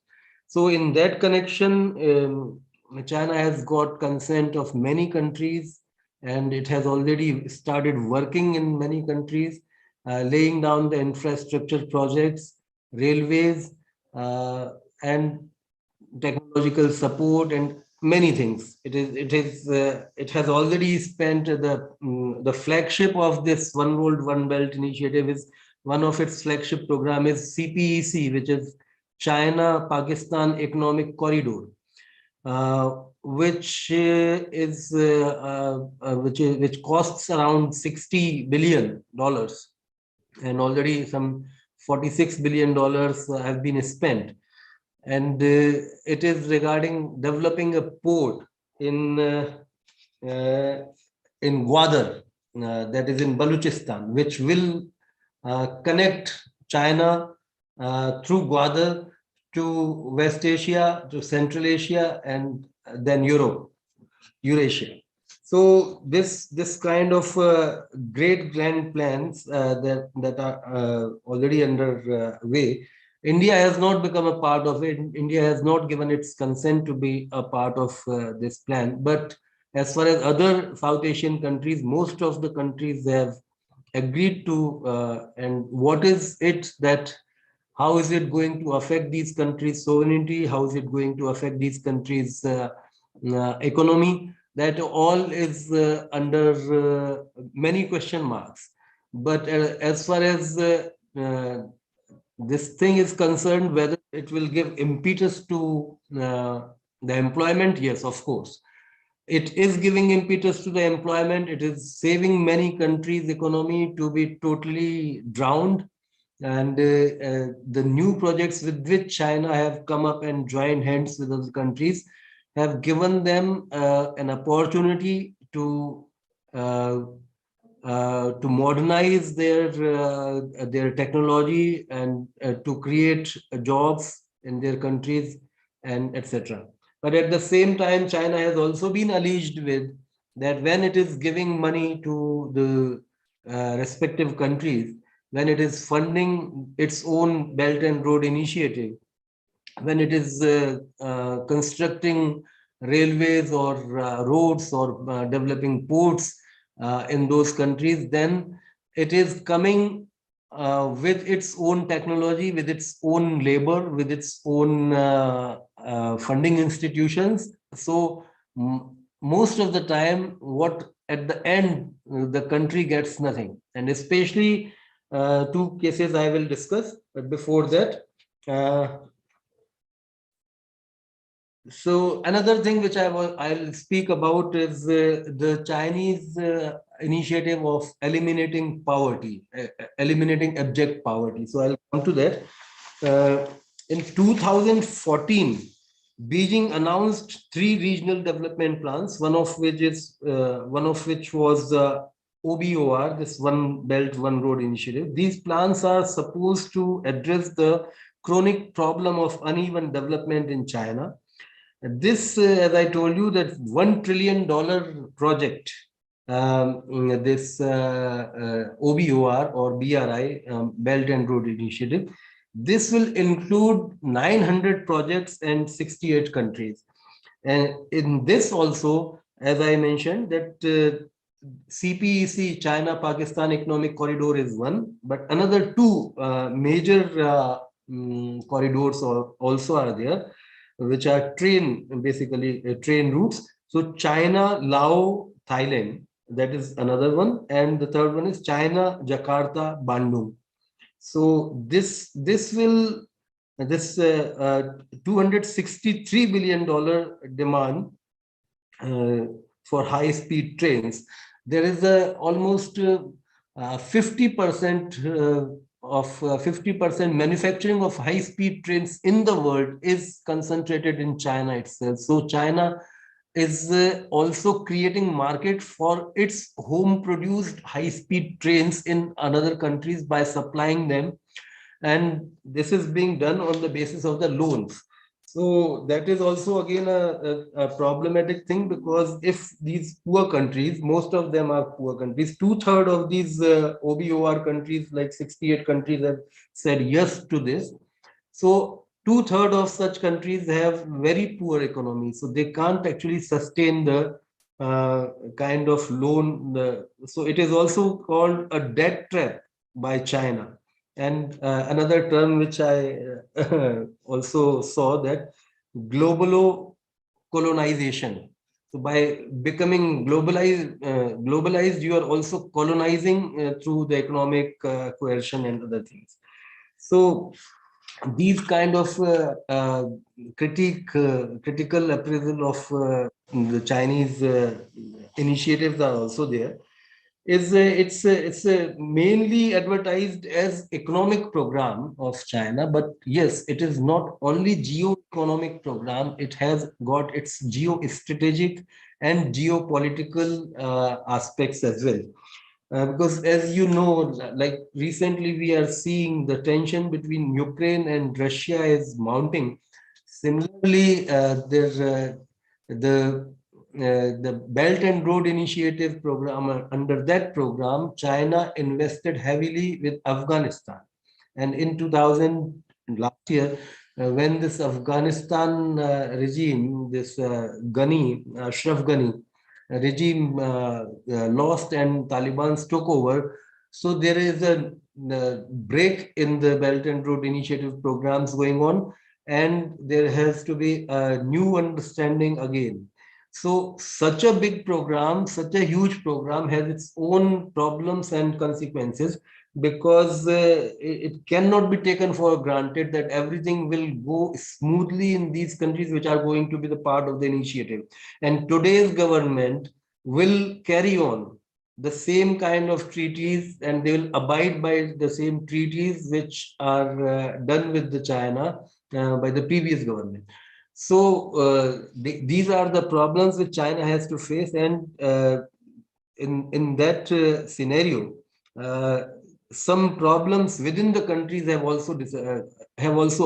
So in that connection, China has got consent of many countries, and it has already started working in many countries, laying down the infrastructure projects, railways, and technological support and many things. It has already spent the flagship of this One World One Belt initiative is one of its flagship program is CPEC, which is China Pakistan Economic Corridor, which costs around $60 billion, and already some $46 billion have been spent. And it is regarding developing a port in Gwadar, that is in Balochistan, which will connect China through Gwadar to West Asia, to Central Asia, and then Eurasia. So this kind of great grand plans that are already under way. India has not become a part of it. India has not given its consent to be a part of this plan. But as far as other South Asian countries, most of the countries have agreed to. And what is it that, how is it going to affect these countries' sovereignty? How is it going to affect these countries' economy? That all is under many question marks. But as far as this thing is concerned, whether it will give impetus to the employment, yes, of course. It is giving impetus to the employment. It is saving many countries' economy to be totally drowned. And the new projects with which China have come up and joined hands with other countries have given them an opportunity to modernize their technology and to create jobs in their countries and etc. But at the same time, China has also been alleged with that when it is giving money to the respective countries, when it is funding its own Belt and Road Initiative, when it is constructing railways or roads or developing ports in those countries, then it is coming with its own technology, with its own labor, with its own funding institutions. So most of the time, what at the end, the country gets nothing. And especially two cases I will discuss, but before that, so another thing which I'll speak about is the Chinese initiative of eliminating poverty, eliminating abject poverty. So I'll come to that. In 2014, Beijing announced 3 regional development plans, one of which was OBOR, this One Belt, One Road initiative. These plans are supposed to address the chronic problem of uneven development in China. This, as I told you, that $1 trillion project, this OBOR or BRI, Belt and Road Initiative, this will include 900 projects and 68 countries. And in this also, as I mentioned, that CPEC, China Pakistan Economic Corridor is one, but another 2 major corridors also are there, which are basically train routes. So China, Laos, Thailand, that is another one. And the third one is China, Jakarta, Bandung. So this $263 billion demand for high-speed trains. There is almost 50% of 50% manufacturing of high-speed trains in the world is concentrated in China itself. So China is also creating market for its home-produced high-speed trains in other countries by supplying them. And this is being done on the basis of the loans. So that is also again a problematic thing, because if these poor countries, most of them are poor countries, 2/3 of these OBOR countries, like 68 countries, have said yes to this. So 2/3 of such countries have very poor economy, so they can't actually sustain the kind of loan. So it is also called a debt trap by China. And another term which I also saw, that global colonization. So by becoming globalized, you are also colonizing through the economic coercion and other things. So these kind of critical appraisal of the Chinese initiatives are also there. It's mainly advertised as economic program of China, but yes, it is not only geo-economic program. It has got its geo-strategic and geopolitical aspects as well. Because as you know, like recently we are seeing the tension between Ukraine and Russia is mounting. Similarly, there's the Belt and Road Initiative program. Under that program, China invested heavily with Afghanistan. And in 2000, last year, when this Afghanistan regime, this Ghani, Ashraf Ghani regime lost and Taliban took over, so there is a break in the Belt and Road Initiative programs going on, and there has to be a new understanding again. So such a big program, such a huge program, has its own problems and consequences, because it cannot be taken for granted that everything will go smoothly in these countries which are going to be the part of the initiative. And today's government will carry on the same kind of treaties, and they will abide by the same treaties which are done with the China by the previous government. So these are the problems which China has to face, and in that scenario, some problems within the countries have also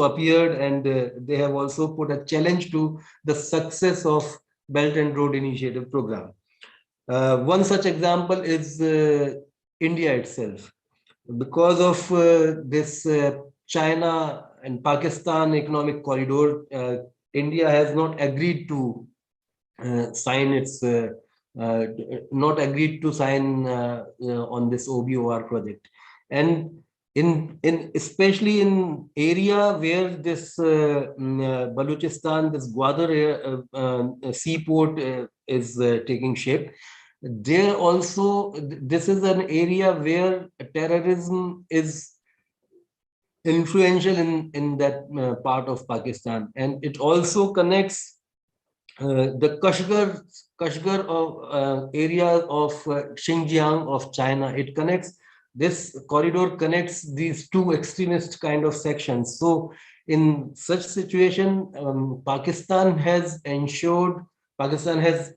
appeared, and they have also put a challenge to the success of Belt and Road Initiative program. One such example is India itself. Because of this China and Pakistan economic corridor, India has not agreed to sign its not agreed to sign on this OBOR project. And in especially in area where this Balochistan, this Gwadar seaport is taking shape, there also, this is an area where terrorism is influential in that part of Pakistan, and it also connects the Kashgar of area of Xinjiang of China. It connects, this corridor connects these two extremist kind of sections. So in such situation, Pakistan has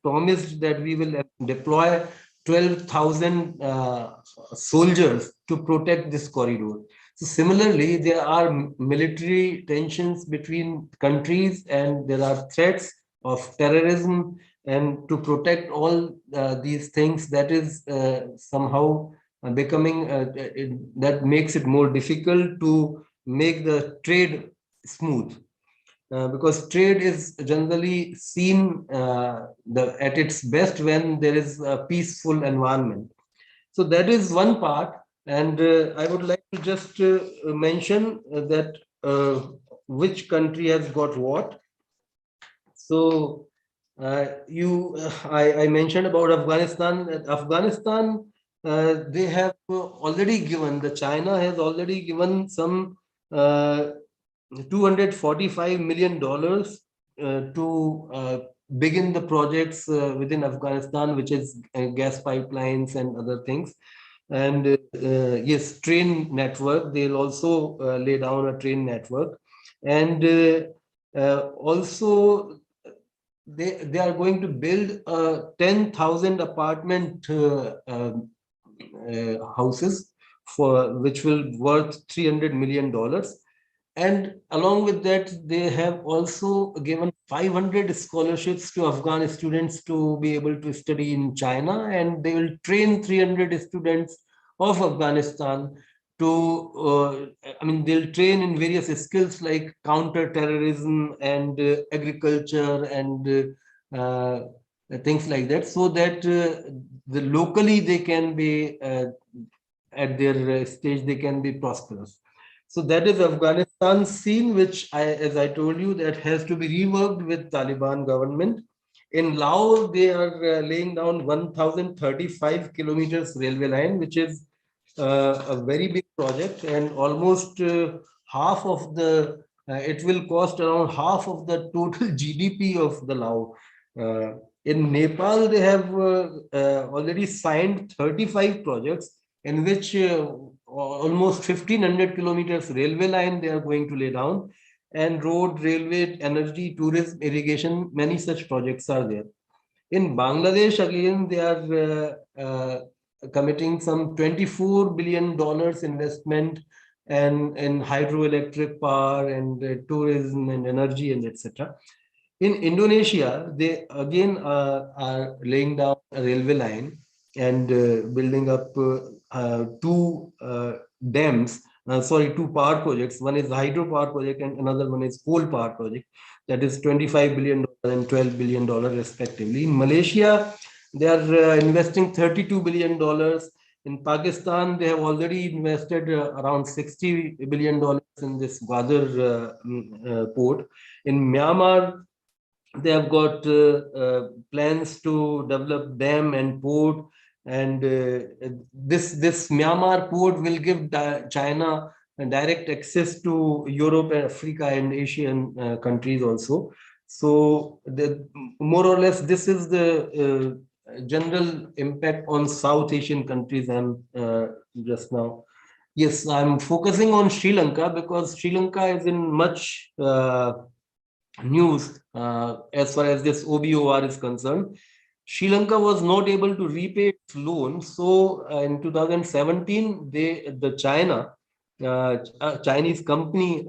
promised that we will deploy 12,000 soldiers to protect this corridor. So similarly, there are military tensions between countries, and there are threats of terrorism, and to protect all these things, that is somehow becoming that makes it more difficult to make the trade smooth, because trade is generally seen at its best when there is a peaceful environment. So that is one part, and I would like to just mention that which country has got what. So I mentioned about Afghanistan. Afghanistan, they have already given, the China has already given some $245 million to begin the projects within Afghanistan, which is gas pipelines and other things. And yes, train network, they'll also lay down a train network. And also they are going to build 10,000 apartment houses, for which will worth $300 million. And along with that, they have also given 500 scholarships to Afghan students to be able to study in China, and they will train 300 students of Afghanistan to, they'll train in various skills like counter-terrorism and agriculture and things like that, so that the locally they can be at their stage, they can be prosperous. So that is Afghanistan scene, which as I told you, that has to be reworked with Taliban government. In Laos, they are laying down 1,035 kilometers railway line, which is a very big project, and almost half of the, it will cost around half of the total GDP of the Laos. In Nepal, they have already signed 35 projects in which almost 1,500 kilometers railway line they are going to lay down, and road, railway, energy, tourism, irrigation, many such projects are there. In Bangladesh, again, they are committing some $24 billion investment and in hydroelectric power and tourism and energy and etc. In Indonesia, they again are laying down a railway line and building up two dams, two power projects. One is the hydropower project and another one is coal power project. That is $25 billion and $12 billion respectively. In Malaysia, they are investing $32 billion. In Pakistan, they have already invested around $60 billion in this Gwadar port. In Myanmar, they have got plans to develop dam and port, and this Myanmar port will give China direct access to Europe and Africa and Asian countries also. So more or less, this is the general impact on South Asian countries. And just now, yes, I'm focusing on Sri Lanka because Sri Lanka is in much news as far as this OBOR is concerned. Sri Lanka was not able to repay its loan, so in 2017, the Chinese company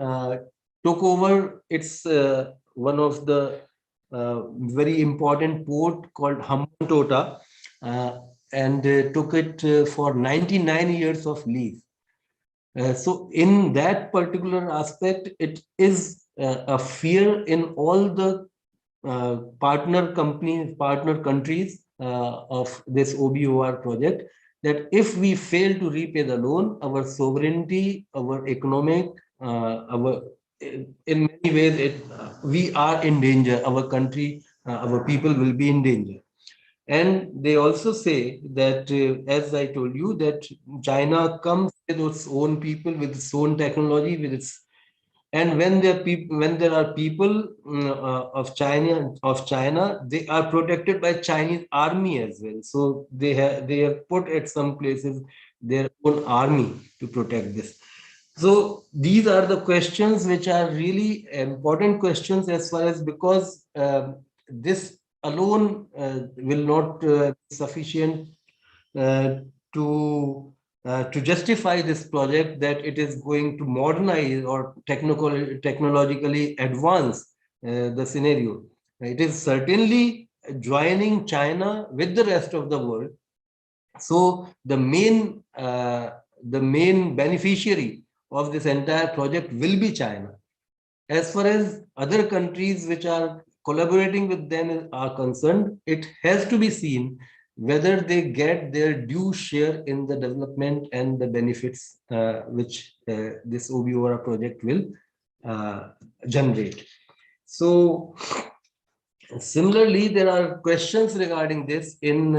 took over its one of the very important port called Hambantota, and took it for 99 years of lease. So in that particular aspect, it is a fear in all the partner companies, partner countries of this OBOR project, that if we fail to repay the loan, our sovereignty, our economic, in many ways, we are in danger. Our country, our people will be in danger. And they also say that, as I told you, that China comes with its own people, with its own technology, with its, and when there are people of China, they are protected by Chinese army as well. So they have put at some places their own army to protect this. So these are the questions which are really important questions, as far as, because this alone will not be sufficient to justify this project, that it is going to modernize or technologically advance the scenario. It is certainly joining China with the rest of the world. So the main beneficiary of this entire project will be China. As far as other countries which are collaborating with them are concerned, it has to be seen whether they get their due share in the development and the benefits which this OBOR project will generate. So similarly, there are questions regarding this in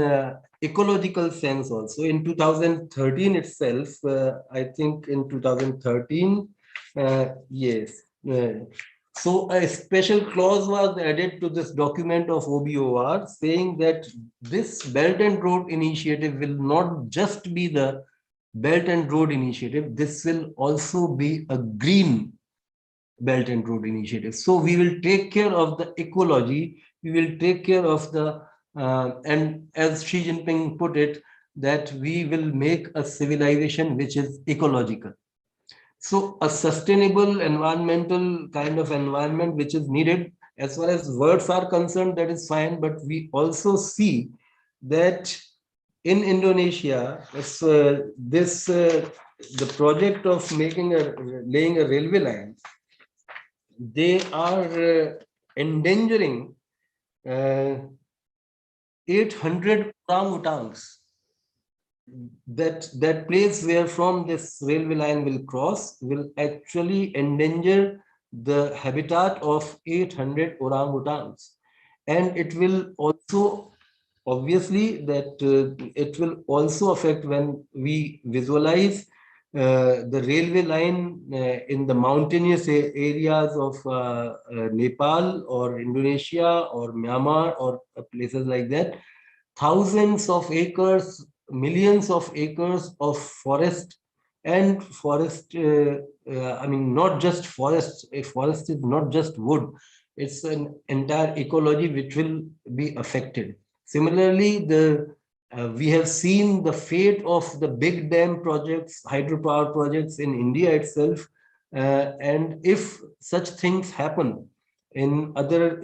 ecological sense also. In 2013 itself, I think in 2013, yes. So a special clause was added to this document of OBOR, saying that this Belt and Road Initiative will not just be the Belt and Road Initiative, this will also be a green Belt and Road Initiative. So we will take care of the ecology, we will take care of the, and as Xi Jinping put it, that we will make a civilization which is ecological. So a sustainable environmental kind of environment which is needed. As far as words are concerned, that is fine, but we also see that in Indonesia, the project of laying a railway line, they are endangering 800 orangutans. That place where from this railway line will cross will actually endanger the habitat of 800 orangutans, and it will also obviously that it will also affect when we visualize the railway line in the mountainous areas of Nepal or Indonesia or Myanmar or places like that. Thousands of acres, millions of acres of forest, and forest, I mean, not just forest. A forest is not just wood. It's an entire ecology which will be affected. Similarly, we have seen the fate of the big dam projects, hydropower projects in India itself. And if such things happen in other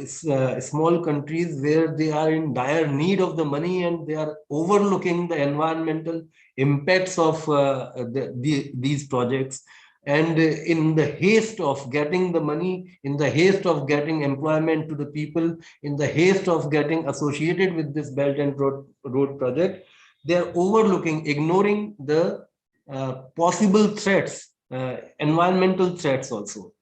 small countries where they are in dire need of the money and they are overlooking the environmental impacts of these projects, and in the haste of getting the money, in the haste of getting employment to the people, in the haste of getting associated with this Belt and Road project, they are overlooking, ignoring the possible threats, environmental threats also.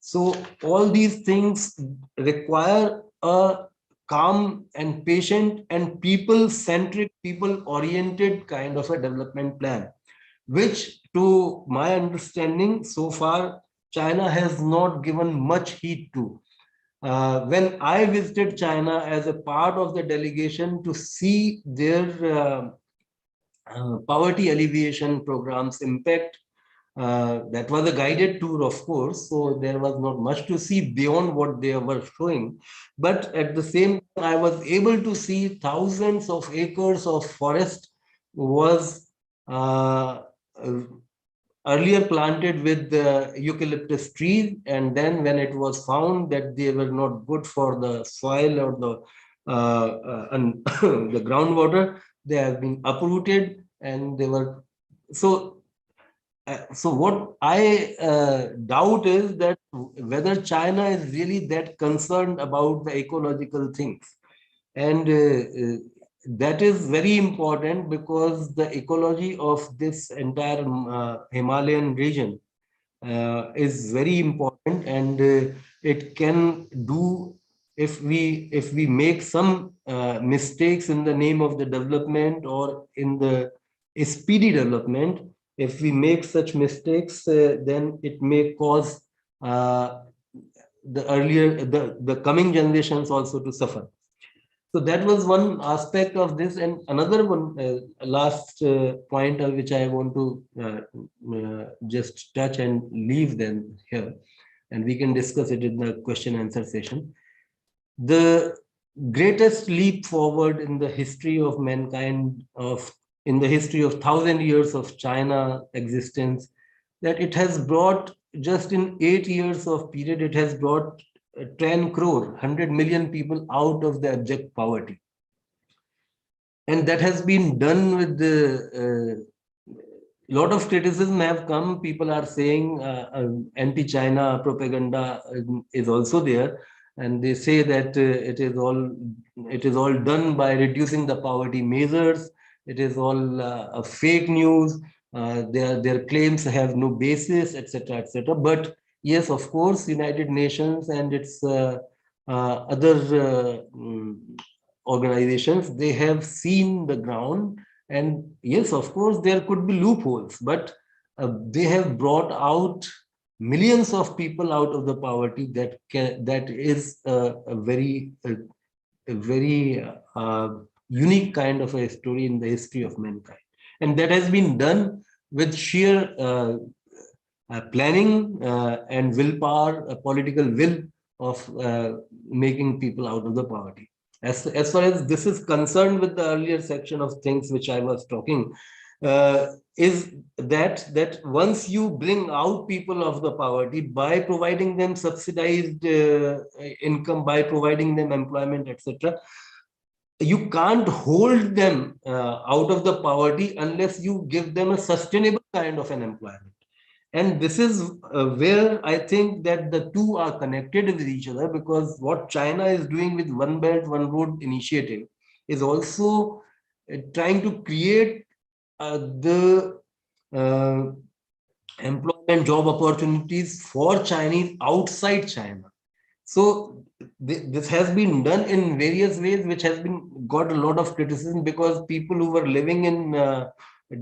So all these things require a calm and patient and people-centric, people-oriented kind of a development plan, which, to my understanding, so far, China has not given much heed to. When I visited China as a part of the delegation to see their poverty alleviation programs impact, that was a guided tour, of course, so there was not much to see beyond what they were showing. But at the same time, I was able to see thousands of acres of forest was earlier planted with eucalyptus trees, and then when it was found that they were not good for the soil or the groundwater, they have been uprooted, and they were so. So what I doubt is that whether China is really that concerned about the ecological things. And that is very important because the ecology of this entire Himalayan region is very important, and it can do, if we make some mistakes in the name of the development or in the speedy development. If we make such mistakes, then it may cause the coming generations also to suffer. So that was one aspect of this, and another one, last point which I want to just touch and leave them here, and we can discuss it in the question answer session. The greatest leap forward in the history of mankind, in the history of 1,000 years of China existence, that it has brought, just in 8 years of period, it has brought 10 crore, 100 million people out of the abject poverty. And that has been done with the lot of criticism have come. People are saying anti-China propaganda is also there, and they say that it is all done by reducing the poverty measures. It is all fake news. Their claims have no basis, etc., etc. But yes, of course, United Nations and its other organizations, they have seen the ground. And yes, of course, there could be loopholes, but they have brought out millions of people out of the poverty. That is a very unique kind of a story in the history of mankind. And that has been done with sheer planning and willpower, political will of making people out of the poverty. As far as this is concerned, with the earlier section of things which I was talking, is that once you bring out people of the poverty by providing them subsidized income, by providing them employment, etc., you can't hold them out of the poverty unless you give them a sustainable kind of an employment. And this is where I think that the two are connected with each other, because what China is doing with One Belt, One Road initiative is also trying to create the employment job opportunities for Chinese outside China. So this has been done in various ways, which has been got a lot of criticism, because people who were living in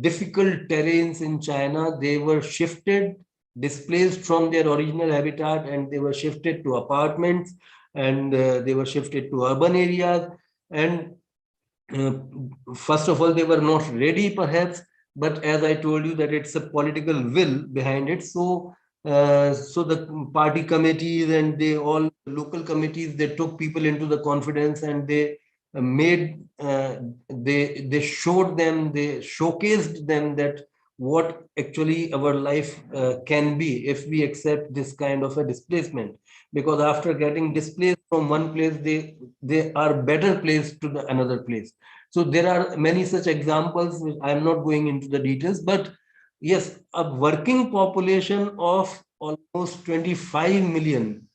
difficult terrains in China, they were shifted, displaced from their original habitat, and they were shifted to apartments, and they were shifted to urban areas. And first of all, they were not ready, perhaps, but as I told you, that it's a political will behind it. So so the party committees and they all local committees, they took people into the confidence, and they made they showed them, they showcased them that what actually our life can be if we accept this kind of a displacement. Because after getting displaced from one place, they are better placed to another place. So there are many such examples, which I'm not going into the details, but yes, a working population of almost 25 million,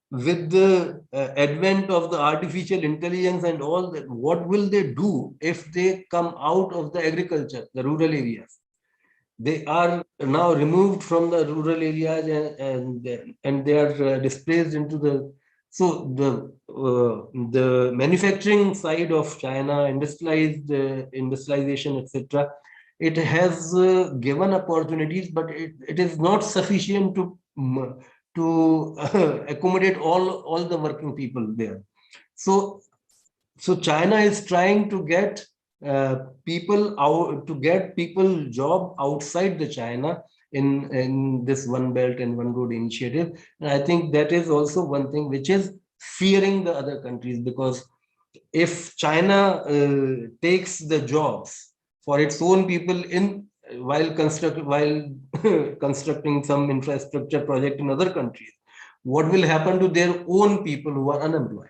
with the advent of the artificial intelligence and all that, what will they do if they come out of the agriculture, the rural areas? They are now removed from the rural areas, and they are displaced into the, so the manufacturing side of China, industrialization, etc., it has given opportunities, but it is not sufficient to accommodate all the working people there. So China is trying to get people out, to get people job outside the China in this One Belt and One Road initiative. And I think that is also one thing which is fearing the other countries, because if China takes the jobs for its own people while constructing some infrastructure project in other countries, what will happen to their own people who are unemployed?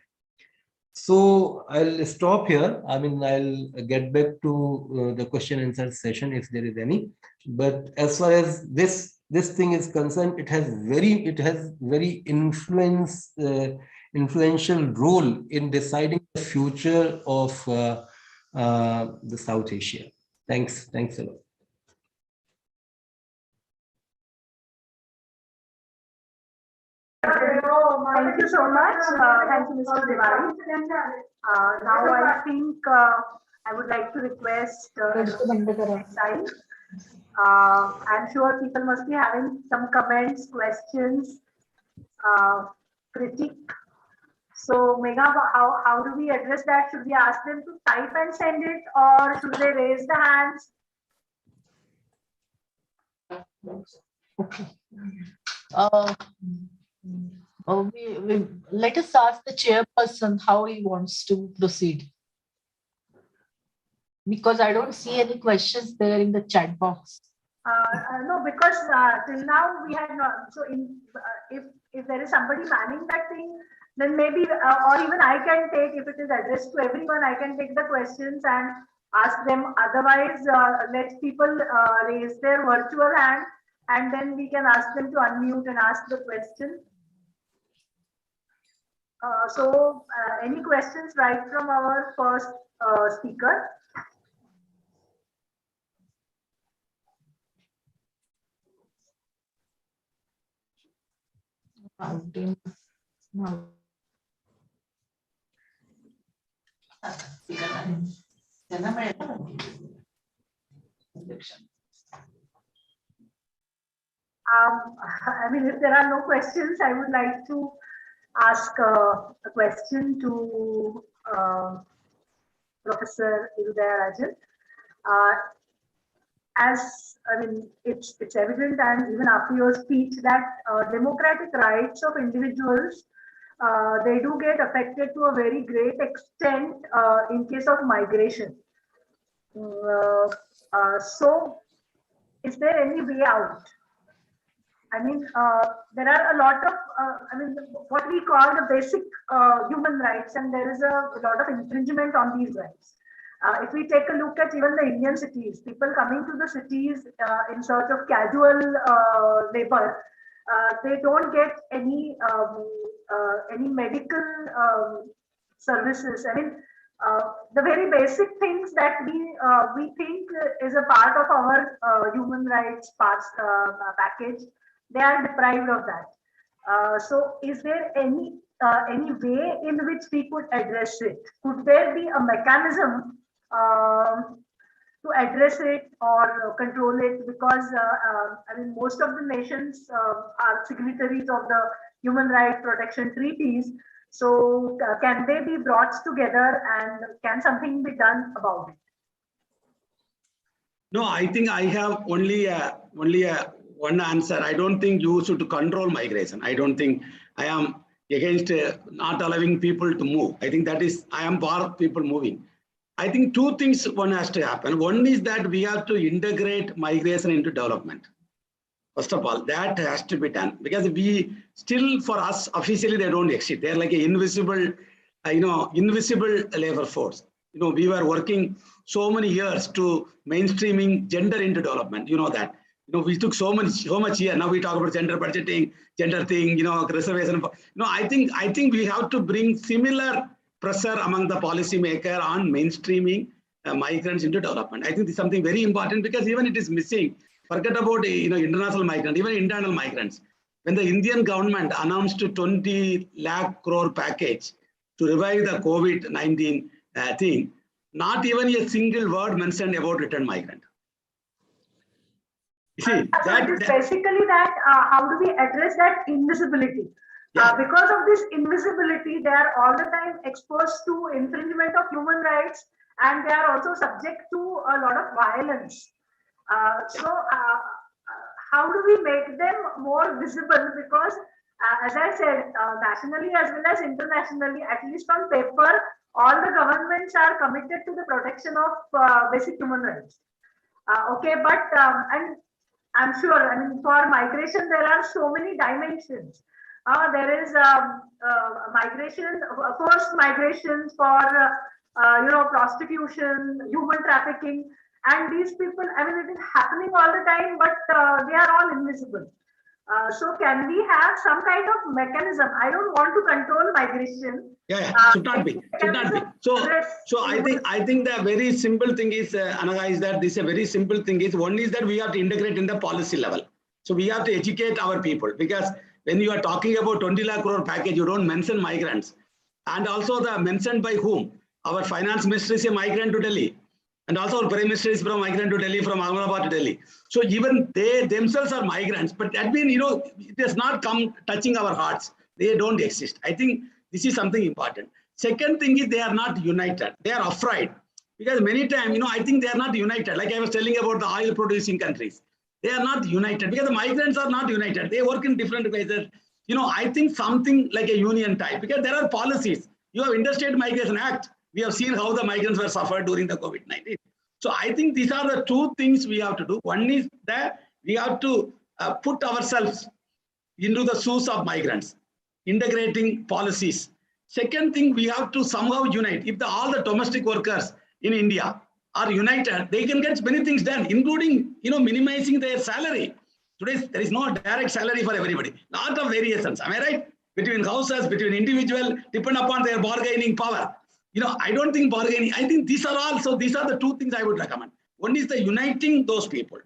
So I'll stop here. I mean, I'll get back to the question and answer session if there is any. But as far as this thing is concerned, it has very influential role in deciding the future of the South Asia. Thanks a lot. Thank you so much. Thank you, Mr. Diwali. Now I think I would like to request Sai. I'm sure people must be having some comments, questions, critique. So Megha, how do we address that? Should we ask them to type and send it, or should they raise the hands? Okay. Let us ask the chairperson how he wants to proceed. Because I don't see any questions there in the chat box. No, because till now we had not. So if there is somebody manning that thing, then maybe, or even I can take, if it is addressed to everyone, I can take the questions and ask them. Otherwise, let people raise their virtual hand, and then we can ask them to unmute and ask the question. So any questions right from our first speaker? I mean, if there are no questions, I would like to ask a question to Professor Udayarajan. As I mean, it's evident, and even after your speech, that democratic rights of individuals, they do get affected to a very great extent in case of migration. So is there any way out? I mean, there are a lot of, what we call the basic human rights, and there is a lot of infringement on these rights. If we take a look at even the Indian cities, people coming to the cities in search of casual labor, they don't get any medical services. I mean, the very basic things that we think is a part of our human rights package, they are deprived of that. So is there any way in which we could address it? Could there be a mechanism to address it or control it? Because I mean, most of the nations are signatories of the human rights protection treaties. So can they be brought together, and can something be done about it? No, I think I have only one answer. I don't think you should control migration. I don't think I am against not allowing people to move. I think I am for people moving. I think two things one has to happen. One is that we have to integrate migration into development. First of all, that has to be done, because we still, for us, officially they don't exist. They're like an invisible, invisible labor force. We were working so many years to mainstreaming gender into development. You know that. We took so much here. Now we talk about gender budgeting, gender thing, reservation. I think we have to bring similar pressure among the policymaker on mainstreaming migrants into development. I think this is something very important, because even it is missing. Forget about international migrants, even internal migrants. When the Indian government announced a 20 lakh crore package to revive the COVID-19 thing, not even a single word mentioned about returned migrant. You see, it is basically that how do we address that invisibility? Yeah. Because of this invisibility, they are all the time exposed to infringement of human rights, and they are also subject to a lot of violence. How do we make them more visible? Because as I said, nationally as well as internationally, at least on paper, all the governments are committed to the protection of basic human rights. But and I'm sure, I mean, for migration, there are so many dimensions. There is migration, forced migration for, prostitution, human trafficking. And these people, I mean, it is happening all the time, but they are all invisible. So can we have some kind of mechanism? I don't want to control migration. Should not be. So I think the very simple thing is, Anaga, is that this is a very simple thing is, one is that we have to integrate in the policy level. So we have to educate our people, because when you are talking about 20 lakh crore package, you don't mention migrants. And also the mentioned by whom? Our finance minister is a migrant to Delhi. And also our prime minister is from migrant to Delhi, from Ahmedabad to Delhi. So even they themselves are migrants, but that means, it has not come touching our hearts. They don't exist. I think this is something important. Second thing is, they are not united. They are afraid, because many times, I think they are not united. Like I was telling about the oil producing countries, they are not united because the migrants are not united. They work in different ways. I think something like a union type, because there are policies. You have Interstate Migration Act. We have seen how the migrants were suffered during the COVID-19. So I think these are the two things we have to do. One is that we have to put ourselves into the shoes of migrants, integrating policies. Second thing, we have to somehow unite. If all the domestic workers in India are united, they can get many things done, including minimizing their salary. Today, there is no direct salary for everybody. Lot of variations. Am I right? Between houses, between individual, depend upon their bargaining power. I don't think bargaining. I think these are the two things I would recommend. One is the uniting those people.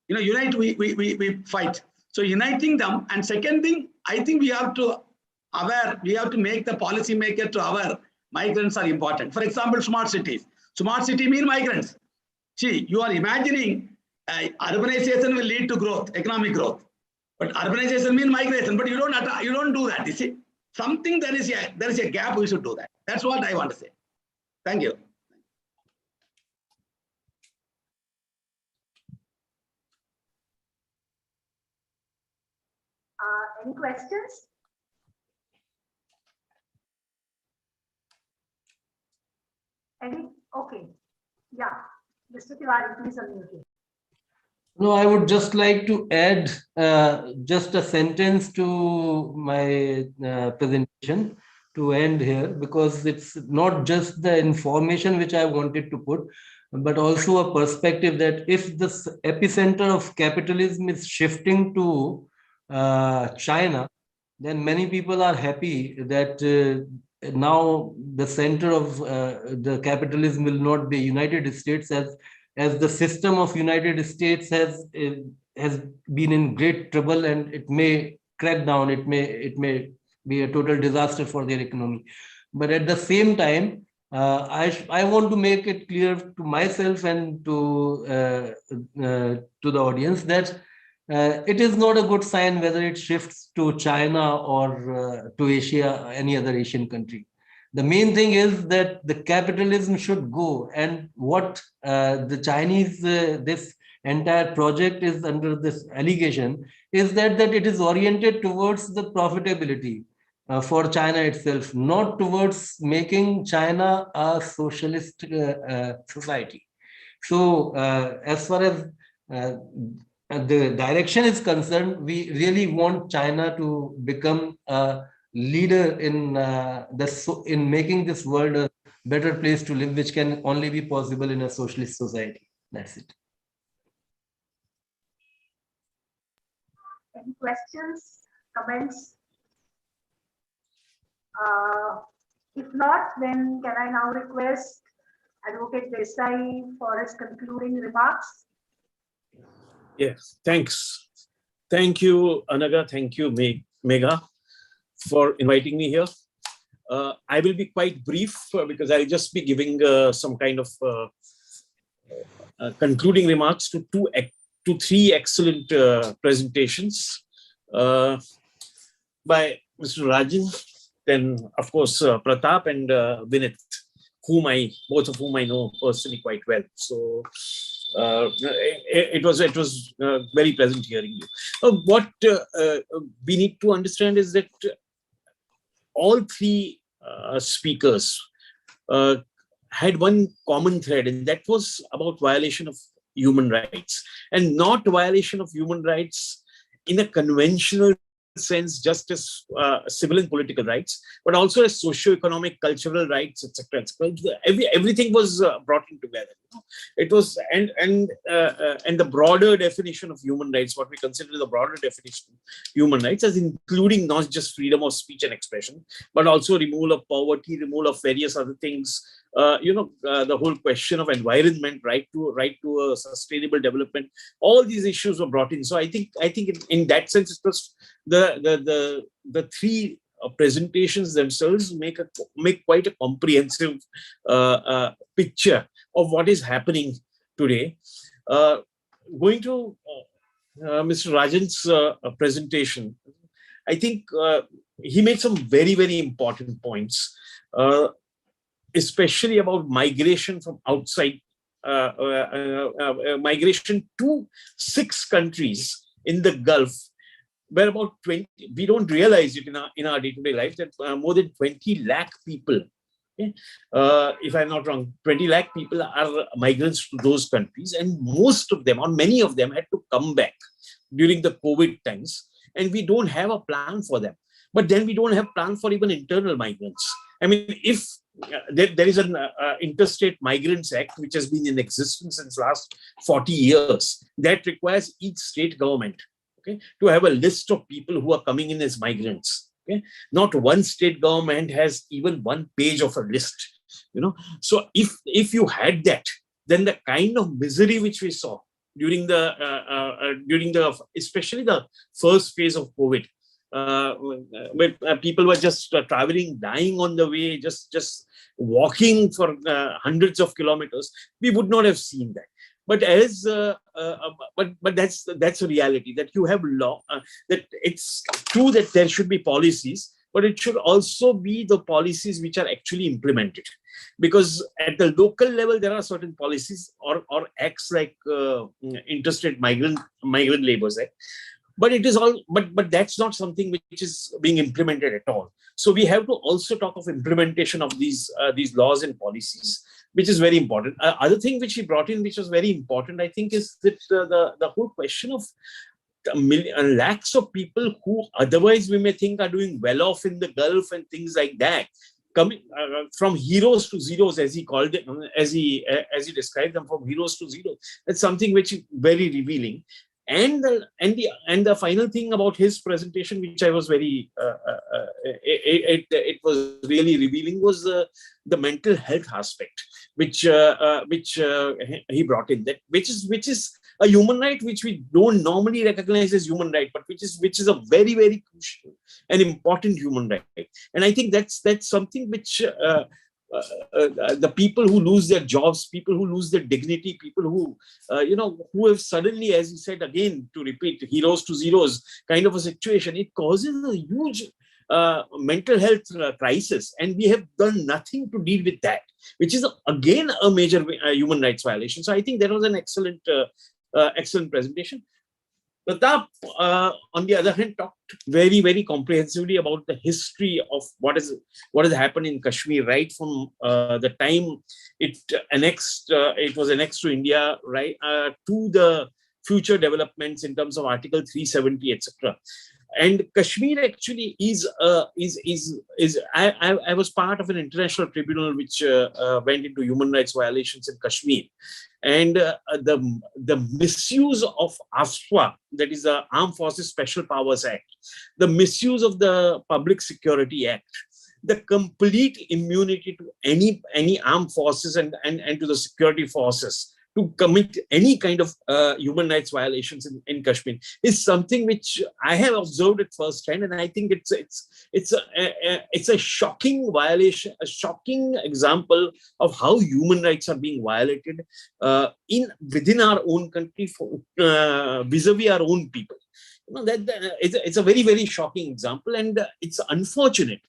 Unite, we fight. So uniting them. And second thing, I think we have to make the policymaker to aware migrants are important. For example, smart cities. Smart city mean migrants. See, you are imagining urbanization will lead to growth, economic growth. But urbanization means migration. But you don't do that. You see, something there is a gap. We should do that. That's what I want to say. Thank you. Any questions? Okay. Yeah. Mr. Tiwari, please unmute it. No, I would just like to add just a sentence to my presentation to end here, because it's not just the information which I wanted to put, but also a perspective that if the epicenter of capitalism is shifting to China, then many people are happy that now the center of the capitalism will not be United States, as the system of United States has been in great trouble, and it may crack down. It may be a total disaster for their economy. But at the same time, I want to make it clear to myself and to the audience that it is not a good sign whether it shifts to China or to Asia, any other Asian country. The main thing is that the capitalism should go, and what the Chinese, this entire project is under this allegation, is that it is oriented towards the profitability for China itself, not towards making China a socialist society. So as far as the direction is concerned, we really want China to become a leader in in making this world a better place to live, which can only be possible in a socialist society. That's it. Any questions, comments? If not, then can I now request Advocate Desai for his concluding remarks? Yes, thanks. Thank you, Anaga. Thank you, Megha, for inviting me here. I will be quite brief because I'll just be giving some kind of concluding remarks to three excellent presentations by Mr. Rajan, then of course Pratap and Vinit, both of whom I know personally quite well. So it was very pleasant hearing you. What we need to understand is that all three speakers had one common thread, and that was about violation of human rights, and not violation of human rights in a conventional sense, just as civil and political rights, but also as socio-economic, cultural rights, etc. Everything was brought in together. It was and the broader definition of human rights, what we consider the broader definition of human rights, as including not just freedom of speech and expression, but also removal of poverty, removal of various other things. The whole question of environment, right to a sustainable development. All these issues were brought in. So I think in that sense, it was the three presentations themselves make quite a comprehensive picture of what is happening today. Going to Mr. Rajan's presentation, I think he made some very, very important points, especially about migration from outside, migration to 6 countries in the Gulf, where about 20, we don't realize it in our day-to-day life, that more than 20 lakh people, okay, if I'm not wrong, 20 lakh people are migrants to those countries, and most of them, or many of them, had to come back during the COVID times, and we don't have a plan for them. But then we don't have plan for even internal migrants. I mean, if there is an Interstate Migrants Act, which has been in existence since last 40 years, that requires each state government, okay, to have a list of people who are coming in as migrants. Okay, not one state government has even one page of a list. So if you had that, then the kind of misery which we saw during the especially the first phase of COVID, where people were just traveling, dying on the way, just walking for hundreds of kilometers, we would not have seen that. But as but that's a reality, that you have law, that it's true that there should be policies, but it should also be the policies which are actually implemented. Because at the local level, there are certain policies or acts like Interstate Migrant Labours Act. But it is all, but that's not something which is being implemented at all. So we have to also talk of implementation of these laws and policies. which is very important. Other thing which he brought in, which was very important, I think, is that the whole question of lakhs of people who otherwise we may think are doing well off in the Gulf and things like that, coming from heroes to zeros, as he called it, as he described them, from heroes to zeros. That's something which is very revealing. And the final thing about his presentation, which I was very it was really revealing, was the mental health aspect, which he brought in, that which is a human right which we don't normally recognize as human right, but which is a very, very crucial and important human right. And I think that's something which the people who lose their jobs, people who lose their dignity, people who who have suddenly, as you said, again to repeat, heroes to zeros kind of a situation, it causes a huge mental health crisis, and we have done nothing to deal with that, which is again a major human rights violation. So I think that was an excellent presentation. Pratap, on the other hand, talked very, very comprehensively about the history of what has happened in Kashmir, right from the time it was annexed to India, right, to the future developments in terms of Article 370, etc. And Kashmir actually is I was part of an international tribunal which went into human rights violations in Kashmir, and the misuse of AFSPA, that is the Armed Forces Special Powers Act, the misuse of the Public Security Act, the complete immunity to any armed forces and to the security forces to commit any kind of human rights violations in Kashmir is something which I have observed at first hand, and I think it's a shocking violation, a shocking example of how human rights are being violated within our own country vis-a-vis our own people. It's a very, very shocking example, and it's unfortunate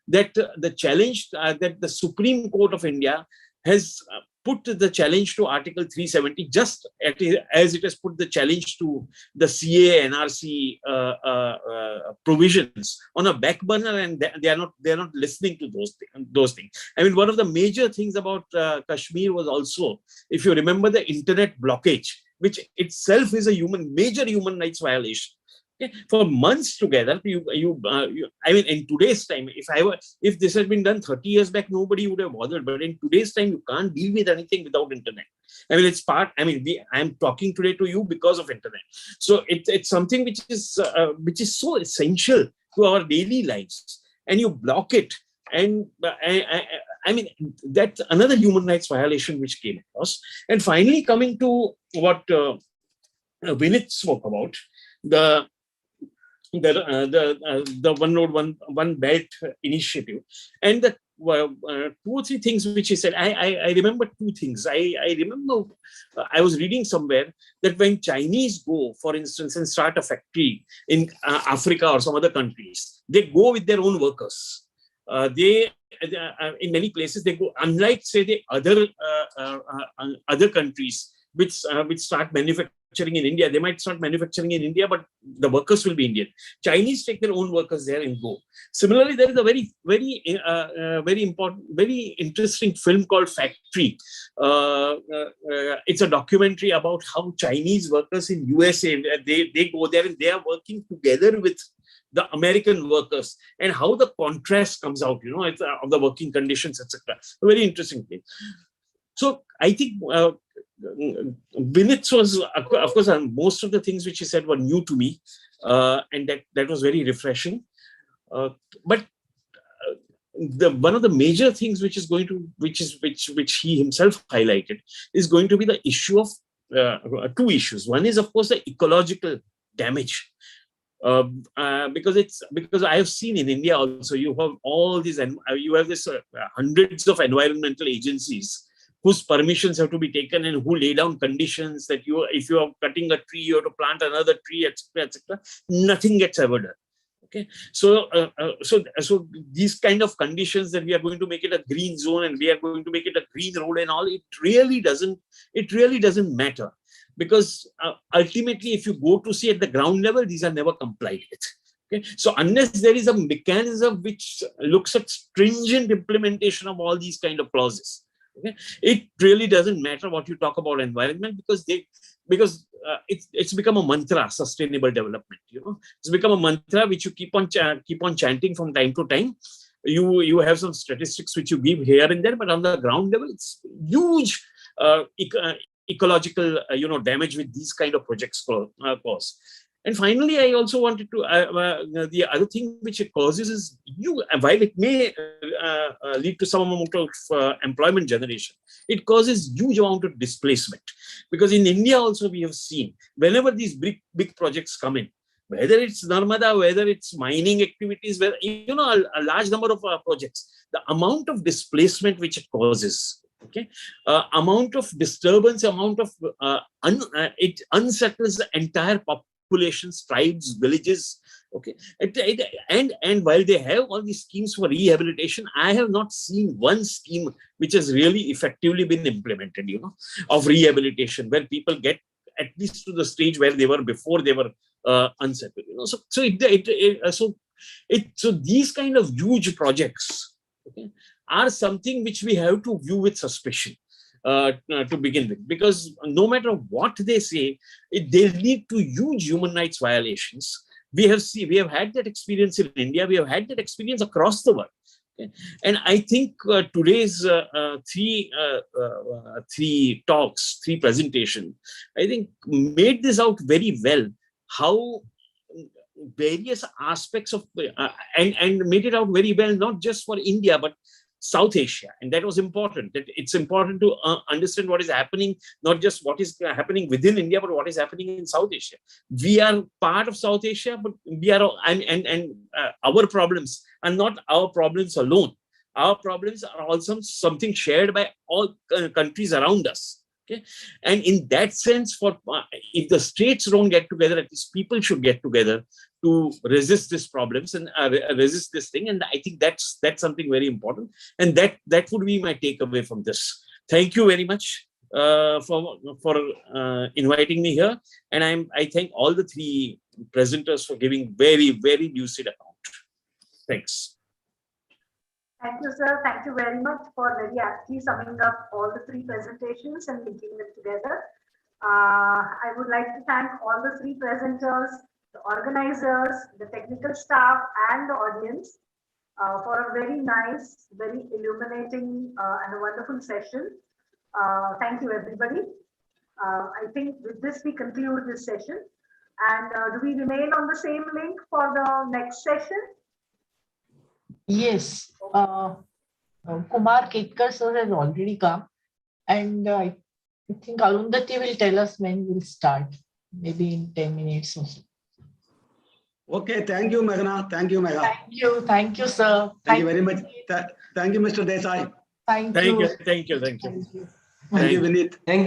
that the challenge that the Supreme Court of India has put the challenge to Article 370, just as it has put the challenge to the CA, NRC provisions on a back burner, and they are not listening to those things. I mean, one of the major things about Kashmir was also, if you remember, the internet blockage, which itself is a major human rights violation. Okay? For months together, I mean, in today's time, if this had been done 30 years back, nobody would have bothered. But in today's time, you can't deal with anything without internet. I mean, it's part. I mean, I'm talking today to you because of internet. So it's something which is so essential to our daily lives, and you block it. And I mean, that's another human rights violation which came across. And finally, coming to what Vinit spoke about, the one road, one belt initiative, and the 2 or 3 things which he said. I remember 2 things. I remember I was reading somewhere that when Chinese go, for instance, and start a factory in Africa or some other countries, they go with their own workers. In many places they go, unlike say the other countries which start manufacturing in India. They might start manufacturing in India, but the workers will be Indian. Chinese take their own workers there and go. Similarly, there is a very, very, very important, very interesting film called Factory. It's a documentary about how Chinese workers in USA, they go there and they are working together with the American workers, and how the contrast comes out, of the working conditions, etc. A very interesting thing. So I think Vinit was, of course, most of the things which he said were new to me, and that was very refreshing. But one of the major things which he himself highlighted is going to be the issue of 2 issues. One is, of course, the ecological damage. Because I have seen in India also, you have all these, and you have this hundreds of environmental agencies whose permissions have to be taken and who lay down conditions that if you are cutting a tree, you have to plant another tree, etc., etc. Nothing gets ever done. Okay, so these kind of conditions that we are going to make it a green zone and we are going to make it a green road and all, it really doesn't matter. Because ultimately, if you go to see at the ground level, these are never complied with. Okay? So unless there is a mechanism which looks at stringent implementation of all these kind of clauses, Okay? It really doesn't matter what you talk about environment, because it's become a mantra, sustainable development. It's become a mantra which you keep on chanting from time to time. You have some statistics which you give here and there, but on the ground level, it's huge ecological damage with these kind of projects cause. And finally, I also wanted to the other thing which it causes is, while it may lead to some amount of employment generation, it causes huge amount of displacement. Because in India also we have seen, whenever these big projects come in, whether it's Narmada, whether it's mining activities, where a large number of projects, the amount of displacement which it causes, okay, amount of disturbance, amount of it unsettles the entire populations, tribes, villages. Okay, and while they have all these schemes for rehabilitation, I have not seen one scheme which has really effectively been implemented, of rehabilitation, where people get at least to the stage where they were before they were unsettled. So these kind of huge projects, okay, are something which we have to view with suspicion to begin with, because no matter what they say, they lead to huge human rights violations. We have had that experience in India. We have had that experience across the world. Okay? And I think today's three presentations, I think made this out very well, how various aspects of and made it out very well, not just for India, but South Asia. And that was important. That it's important to understand what is happening, not just what is happening within India, but what is happening in South Asia. We are part of South Asia, but we are, and our problems are not our problems alone. Our problems are also something shared by all countries around us. Okay, and in that sense, if the states don't get together, at least people should get together to resist these problems and resist this thing. And I think that's something very important. And that would be my takeaway from this. Thank you very much for inviting me here. And I thank all the three presenters for giving very, very lucid account. Thanks. Thank you, sir. Thank you very much for very aptly summing up all the three presentations and linking them together. I would like to thank all the three presenters, the organizers, the technical staff, and the audience for a very nice, very illuminating and a wonderful session. Thank you, everybody. I think with this, we conclude this session. And do we remain on the same link for the next session? Yes, Kumar Ketkar sir has already come, and I think Arundhati will tell us when we'll start, maybe in 10 minutes or so. Okay, thank you, Meghna. Thank you, Megha. Thank you, sir. Thank you very much. Thank you, Mr. Desai. Thank you. you. Thank you. Thank you, Vinit. Thank